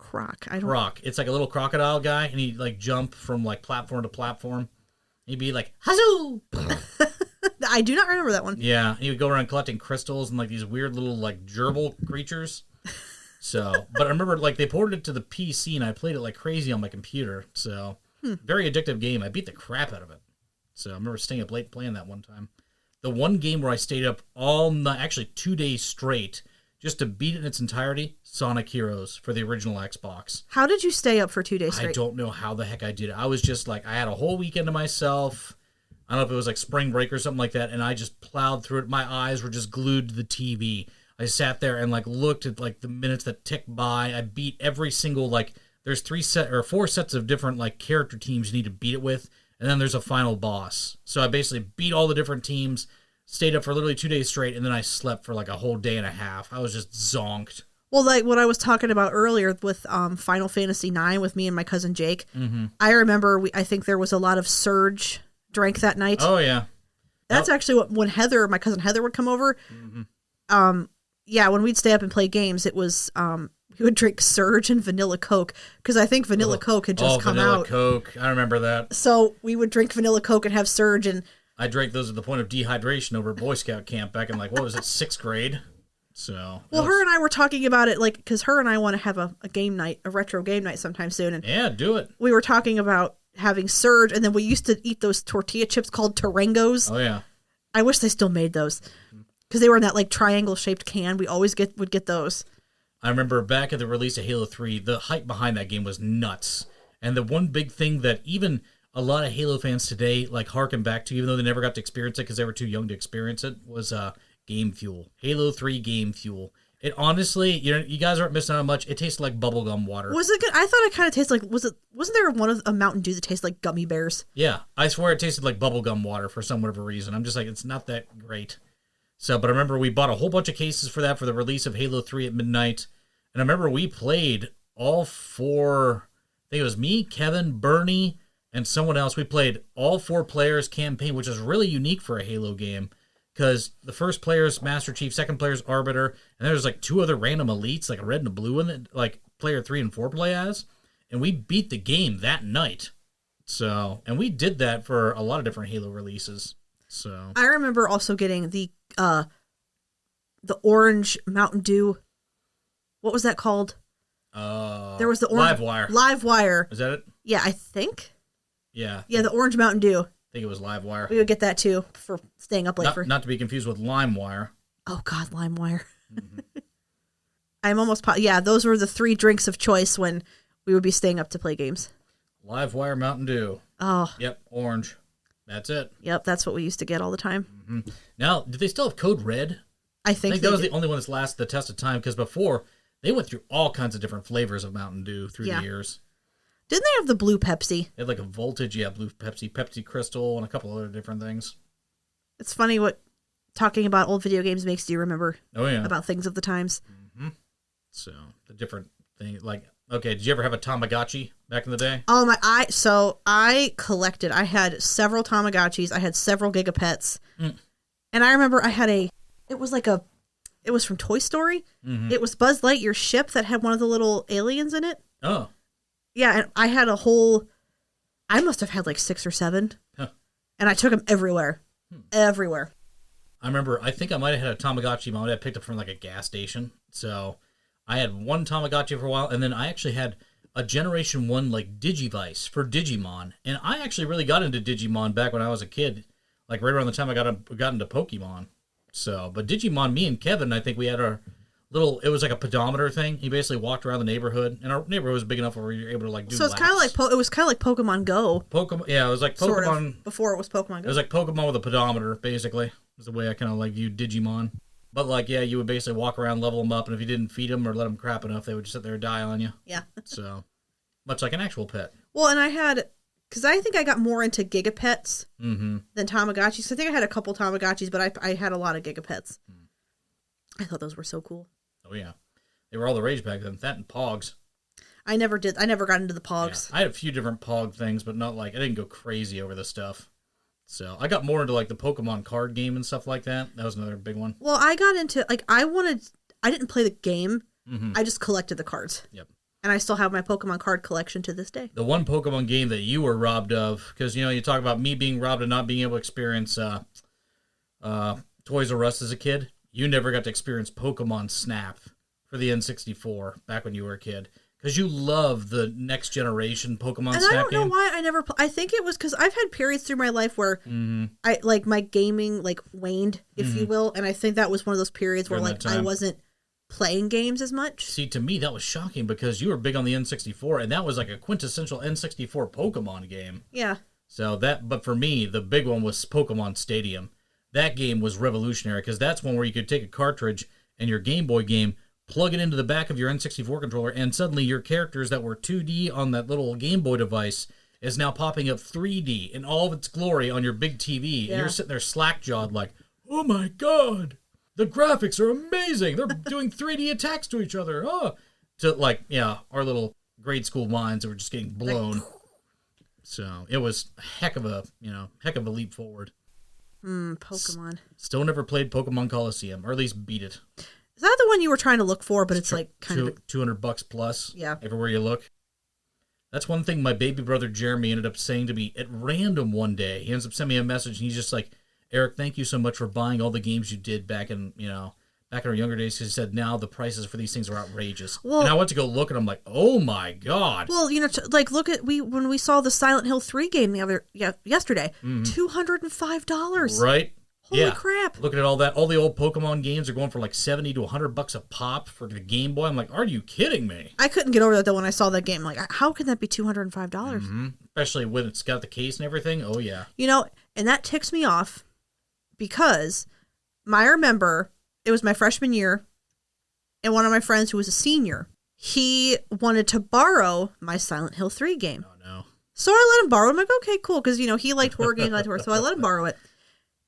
Croc. I don't. Croc. It's like a little crocodile guy, and he'd like jump from like platform to platform. He'd be like, "Hazoo!" I do not remember that one. Yeah, and he would go around collecting crystals and like these weird little like gerbil creatures. So, but I remember like they ported it to the PC, and I played it like crazy on my computer. So, very addictive game. I beat the crap out of it. So I remember staying up late playing that one time. The one game where I stayed up all night, actually 2 days straight, just to beat it in its entirety, Sonic Heroes for the original Xbox. How did you stay up for 2 days straight? I don't know how the heck I did it. I was just like, I had a whole weekend to myself. I don't know if it was like spring break or something like that, and I just plowed through it. My eyes were just glued to the TV. I sat there and like looked at like the minutes that ticked by. I beat every single like there's 4 sets of different like character teams you need to beat it with, and then there's a final boss. So I basically beat all the different teams, stayed up for literally 2 days straight, and then I slept for like a whole day and a half. I was just zonked. Well, like what I was talking about earlier with Final Fantasy IX with me and my cousin Jake. Mm-hmm. I remember I think there was a lot of Surge drank that night. Oh yeah, that's actually what when my cousin Heather would come over. Mm-hmm. Yeah, when we'd stay up and play games, it was we would drink Surge and Vanilla Coke because I think Vanilla Coke had just come Vanilla out. Coke, I remember that. So we would drink Vanilla Coke and have Surge, and I drank those at the point of dehydration over Boy Scout camp back in like what was it, 6th grade? So her and I were talking about it like because her and I want to have a game night, a retro game night sometime soon, and yeah, do it. We were talking about having Surge, and then we used to eat those tortilla chips called Tarangos. Oh yeah, I wish they still made those. Because they were in that like triangle-shaped can. We always would get those. I remember back at the release of Halo 3, the hype behind that game was nuts. And the one big thing that even a lot of Halo fans today like harken back to, even though they never got to experience it because they were too young to experience it, was Game Fuel. Halo 3 Game Fuel. It honestly, you guys aren't missing out on much. It tasted like bubblegum water. Was it good? I thought it kind of tasted like, wasn't there one of a Mountain Dew that tasted like gummy bears? Yeah, I swear it tasted like bubblegum water for some whatever reason. I'm just like, it's not that great. So, but I remember we bought a whole bunch of cases for that for the release of Halo 3 at midnight. And I remember we played all 4, I think it was me, Kevin, Bernie, and someone else. We played all 4 players campaign, which is really unique for a Halo game. Because the first player is Master Chief, second player is Arbiter, and there's like 2 other random elites, like a red and a blue one that like player 3 and 4 play as. And we beat the game that night. So, and we did that for a lot of different Halo releases. So I remember also getting the orange Mountain Dew. What was that called? There was the orange Live Wire. Is that it? Yeah, I think. Yeah. Yeah, the orange Mountain Dew. I think it was Live Wire. We would get that too for staying up late. Not to be confused with Lime Wire. Oh God, LimeWire. Mm-hmm. I'm almost yeah. Those were the 3 drinks of choice when we would be staying up to play games. Live Wire Mountain Dew. Oh. Yep, orange. That's it. Yep, that's what we used to get all the time. Mm-hmm. Now, do they still have Code Red? I think that was the only one that's lasted the test of time, because before, they went through all kinds of different flavors of Mountain Dew through the years. Didn't they have the blue Pepsi? They had like a Voltage, blue Pepsi, Pepsi Crystal, and a couple other different things. It's funny what talking about old video games makes you remember about things of the times. Mm-hmm. So, the different things, like, okay, did you ever have a Tamagotchi back in the day? Oh my! I collected. I had several Tamagotchis. I had several Gigapets, and I remember I had it was from Toy Story. Mm-hmm. It was Buzz Lightyear's ship that had one of the little aliens in it. Oh, yeah, and I had I must have had like 6 or 7, and I took them everywhere, everywhere. I remember. I think I might have had a Tamagotchi mom that I picked up from like a gas station. So I had one Tamagotchi for a while, and then I actually had a Generation 1 like Digivice for Digimon. And I actually really got into Digimon back when I was a kid, like right around the time I got into Pokemon. So, but Digimon, me and Kevin, I think we had our little, it was like a pedometer thing. He basically walked around the neighborhood, and our neighborhood was big enough where we were able to like do So it's kind of like, it was kind of like Pokemon Go. Yeah, it was like Pokemon. Sort of, before it was Pokemon Go. It was like Pokemon with a pedometer, basically. Is the way I kind of like viewed Digimon. But like, yeah, you would basically walk around, level them up, and if you didn't feed them or let them crap enough, they would just sit there and die on you. Yeah. So, much like an actual pet. Well, and I had, because I think I got more into Gigapets than Tamagotchis. So I think I had a couple Tamagotchis, but I had a lot of Gigapets. I thought those were so cool. Oh, yeah. They were all the rage back then. That and Pogs. I never got into the Pogs. Yeah, I had a few different Pog things, but not like, I didn't go crazy over this stuff. So I got more into like the Pokemon card game and stuff like that. That was another big one. Well, I got into, like, I didn't play the game. Mm-hmm. I just collected the cards. Yep. And I still have my Pokemon card collection to this day. The one Pokemon game that you were robbed of, because, you talk about me being robbed and not being able to experience Toys R Us as a kid. You never got to experience Pokemon Snap for the N64 back when you were a kid. Because you love the next generation Pokemon and Snap game. And I don't know why I never... I think it was because I've had periods through my life where my gaming waned, if you will. And I think that was one of those periods where I wasn't playing games as much. See, to me, that was shocking because you were big on the N64, and that was like a quintessential N64 Pokemon game. Yeah. But for me, the big one was Pokemon Stadium. That game was revolutionary because that's one where you could take a cartridge and your Game Boy game, plug it into the back of your N64 controller, and suddenly your characters that were 2D on that little Game Boy device is now popping up 3D in all of its glory on your big TV. Yeah. And you're sitting there slack-jawed like, oh my God, the graphics are amazing. They're doing 3D attacks to each other. Oh, our little grade school minds were just getting blown. So it was a heck of a leap forward. Pokemon. Still never played Pokemon Coliseum, or at least beat it. Is that the one you were trying to look for, but it's kind of $200 plus? Yeah. Everywhere you look. That's one thing my baby brother Jeremy ended up saying to me at random one day. He ends up sending me a message, and he's just like, Eric, thank you so much for buying all the games you did back in our younger days. Because he said now the prices for these things are outrageous. Well, and I went to go look, and I'm like, oh my God. Well, look at when we saw the Silent Hill 3 game yesterday, $205. Right. Holy crap. Looking at all that. All the old Pokemon games are going for like $70 to $100 a pop for the Game Boy. I'm like, are you kidding me? I couldn't get over that, though, when I saw that game. I'm like, how can that be $205? Mm-hmm. Especially when it's got the case and everything. Oh, yeah. And that ticks me off because I remember it was my freshman year, and one of my friends who was a senior, he wanted to borrow my Silent Hill 3 game. Oh, no. So I let him borrow it. I'm like, okay, cool, because, he liked horror games, so I let him borrow it.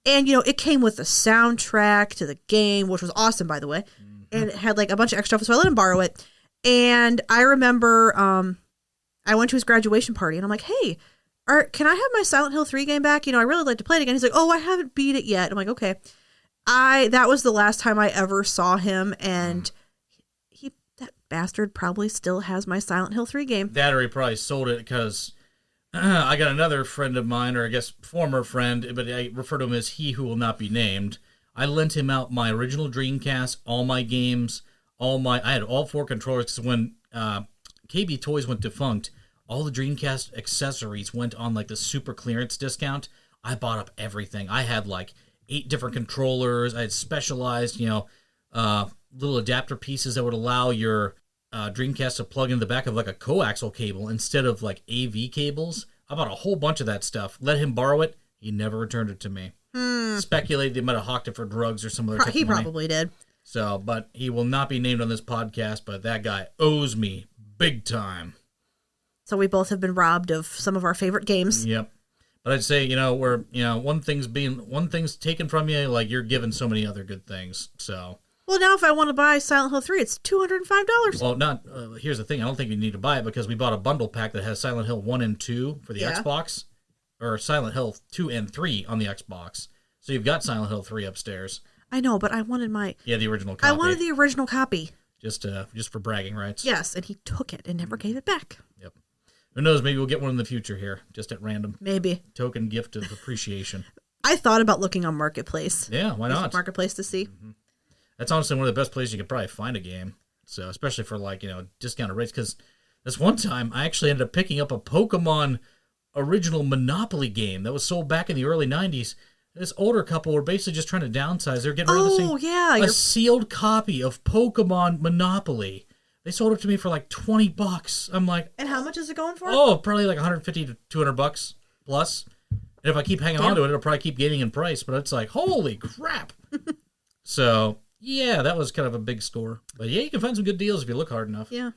And, it came with the soundtrack to the game, which was awesome, by the way. Mm-hmm. And it had, a bunch of extra stuff, so I let him borrow it. And I remember I went to his graduation party, and I'm like, hey, can I have my Silent Hill 3 game back? I really like to play it again. He's like, oh, I haven't beat it yet. I'm like, okay. That was the last time I ever saw him, and that bastard probably still has my Silent Hill 3 game. That or he probably sold it because... I got another friend of mine, or I guess former friend, but I refer to him as he who will not be named. I lent him out my original Dreamcast, all my games, I had all 4 controllers, because when KB Toys went defunct, all the Dreamcast accessories went on the super clearance discount. I bought up everything. I had 8 different controllers. I had specialized, little adapter pieces that would allow your Dreamcast to plug in the back of a coaxial cable instead of AV cables. I bought a whole bunch of that stuff. Let him borrow it. He never returned it to me. Speculated they might have hawked it for drugs or some other type of money. He probably did. So, but he will not be named on this podcast, but that guy owes me big time. So we both have been robbed of some of our favorite games. Yep. But I'd say, one thing's taken from you, you're given so many other good things. So... Well, now if I want to buy Silent Hill 3, it's $205. Well, here's the thing. I don't think you need to buy it because we bought a bundle pack that has Silent Hill 1 and 2 for the Xbox, or Silent Hill 2 and 3 on the Xbox. So you've got Silent Hill 3 upstairs. I know, but I wanted the original copy. I wanted the original copy. Just for bragging rights. Yes, and he took it and never gave it back. Yep. Who knows? Maybe we'll get one in the future here, just at random. Maybe. Token gift of appreciation. I thought about looking on Marketplace. Yeah, why not? Marketplace to see. Mm-hmm. That's honestly one of the best places you could probably find a game. So, especially for discounted rates. Because this one time, I actually ended up picking up a Pokemon original Monopoly game that was sold back in the early 90s. This older couple were basically just trying to downsize. They were getting rid of this thing. Oh, yeah. A sealed copy of Pokemon Monopoly. They sold it to me for $20. I'm like... And how much is it going for? Oh, probably $150 to $200 plus. And if I keep hanging on to it, it'll probably keep gaining in price. But it's holy crap. So... Yeah, that was kind of a big score. But yeah, you can find some good deals if you look hard enough. Yeah.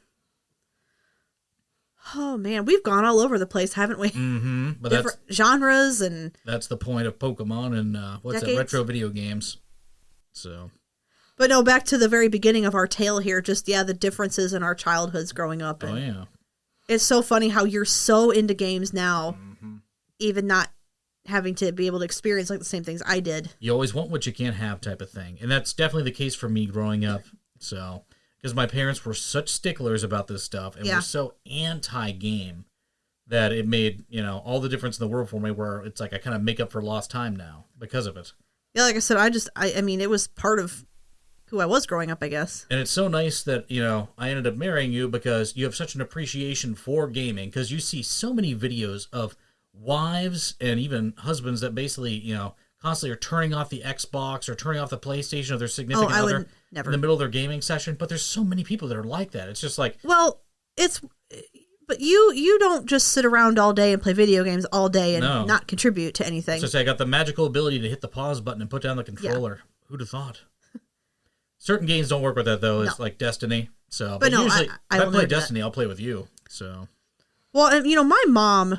Oh, man. We've gone all over the place, haven't we? Mm-hmm. But different genres and... That's the point of Pokemon and retro video games. So... But no, back to the very beginning of our tale here. Just, the differences in our childhoods growing up. And yeah. It's so funny how you're so into games now, even not having to be able to experience the same things I did. You always want what you can't have type of thing. And that's definitely the case for me growing up. So, because my parents were such sticklers about this stuff and Yeah. were so anti-game that it made, all the difference in the world for me, where it's like I kind of make up for lost time now because of it. Yeah, like I said, I mean, it was part of who I was growing up, I guess. And it's so nice that, I ended up marrying you because you have such an appreciation for gaming, because you see so many videos of wives and even husbands that basically, constantly are turning off the Xbox or turning off the PlayStation of their significant I other would never. in the middle of their gaming session. But there's so many people that are like that. It's just like, Well, but you don't just sit around all day and play video games all day and No. not contribute to anything. it's just I got the magical ability to hit the pause button and put down the controller. Who'd have thought? Certain games don't work with that, though. It's like Destiny. So, But no, usually, I if I will play never do Destiny, I'll play with you. So, Well, and, my mom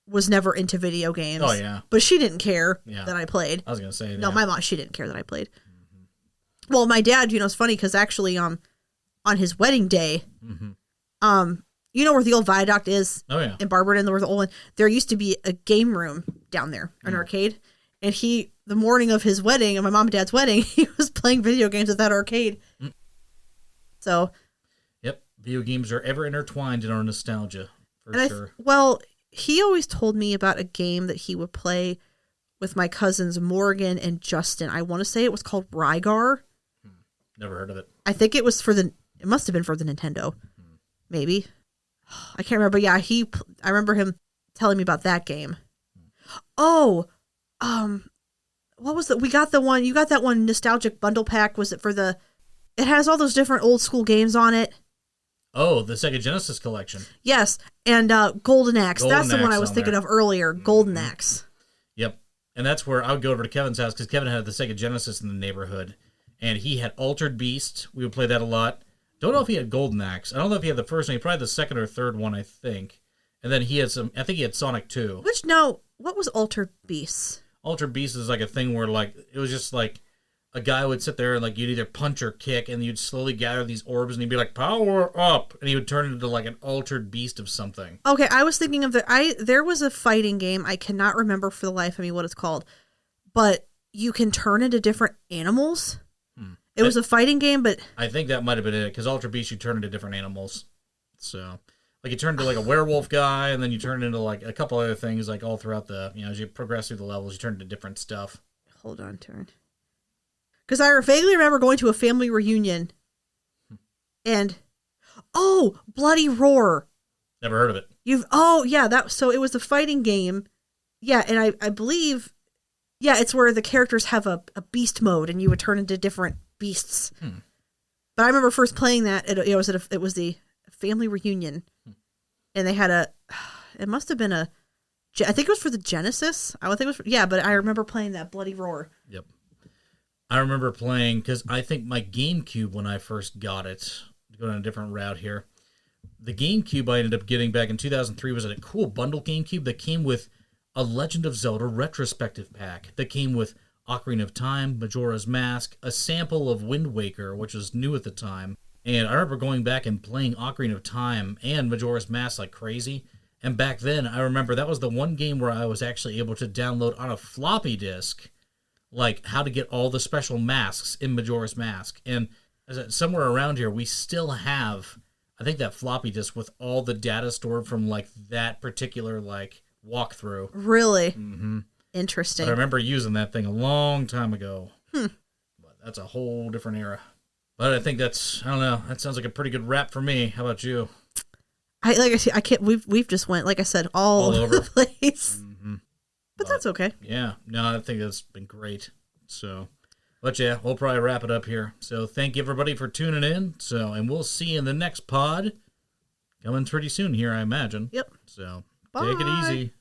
was never into video games. Oh, yeah. But she didn't care Yeah. that I played. I was gonna say No, that. my mom, she didn't care that I played. Well, my dad, it's funny because actually, on his wedding day, where the old viaduct is Oh yeah. in Barberton, there was the old one. There used to be a game room down there, an arcade, and the morning of his wedding, of my mom and dad's wedding, he was playing video games at that arcade. So, Yep. Video games are ever intertwined in our nostalgia, for and sure. he always told me about a game that he would play with my cousins Morgan and Justin. I want to say it was called Rygar. Never heard of it. I think it was it must have been for the Nintendo. Maybe. I can't remember. Yeah, I remember him telling me about that game. Oh, what was we got you got that one nostalgic bundle pack. Was it it has all those different old school games on it. Oh, the Sega Genesis collection. Yes, and Golden Axe. That's the one I was on thinking there. of earlier. Golden Axe. Yep. And that's where I would go over to Kevin's house, because Kevin had the Sega Genesis in the neighborhood. And he had Altered Beast. We would play that a lot. Don't know if he had Golden Axe. I don't know if he had the first one. He probably had the second or third one, I think. And then he had I think he had Sonic 2. What was Altered Beasts? Altered Beast is like a thing where, like, it was just like a guy would sit there and, like, you'd either punch or kick, and you'd slowly gather these orbs, and he'd be like, power up! And he would turn into, like, an altered beast of something. Okay, I was thinking of there was a fighting game. I cannot remember for the life of me what it's called. But you can turn into different animals. It was a fighting game, but I think that might have been it, because Altered Beast, you turn into different animals. So, like, you turn into, like, a werewolf guy, and then you turn into, like, a couple other things, like, all throughout as you progress through the levels, you turn into different stuff. hold on, turn. Because I vaguely remember going to a family reunion and, Bloody Roar. Never heard of it. So it was a fighting game. Yeah, and I believe, it's where the characters have a beast mode and you would turn into different beasts. But I remember first playing that, it was the family reunion. And they had it must have been I think it was for the Genesis. I would think it was but I remember playing that Bloody Roar. Yep. I remember playing, because I think my GameCube, when I first got it, going on a different route here, the GameCube I ended up getting back in 2003 was a cool bundle GameCube that came with a Legend of Zelda retrospective pack that came with Ocarina of Time, Majora's Mask, a sample of Wind Waker, which was new at the time. And I remember going back and playing Ocarina of Time and Majora's Mask like crazy. And back then, I remember that was the one game where I was actually able to download on a floppy disk, like, how to get all the special masks in Majora's Mask. And somewhere around here, we still have, I think, that floppy disk with all the data stored from, like, that particular, like, walkthrough. Really? Mm-hmm. Interesting. But I remember using that thing a long time ago. But that's a whole different era. But I think I don't know, that sounds like a pretty good wrap for me. How about you? I can't. We've just went, like I said, all over the place. Mm-hmm. But that's okay. Yeah, no, I think that's been great. So, but yeah, we'll probably wrap it up here. So thank you everybody for tuning in. So, and we'll see you in the next pod coming pretty soon here, I imagine. Yep. So Bye. take it easy.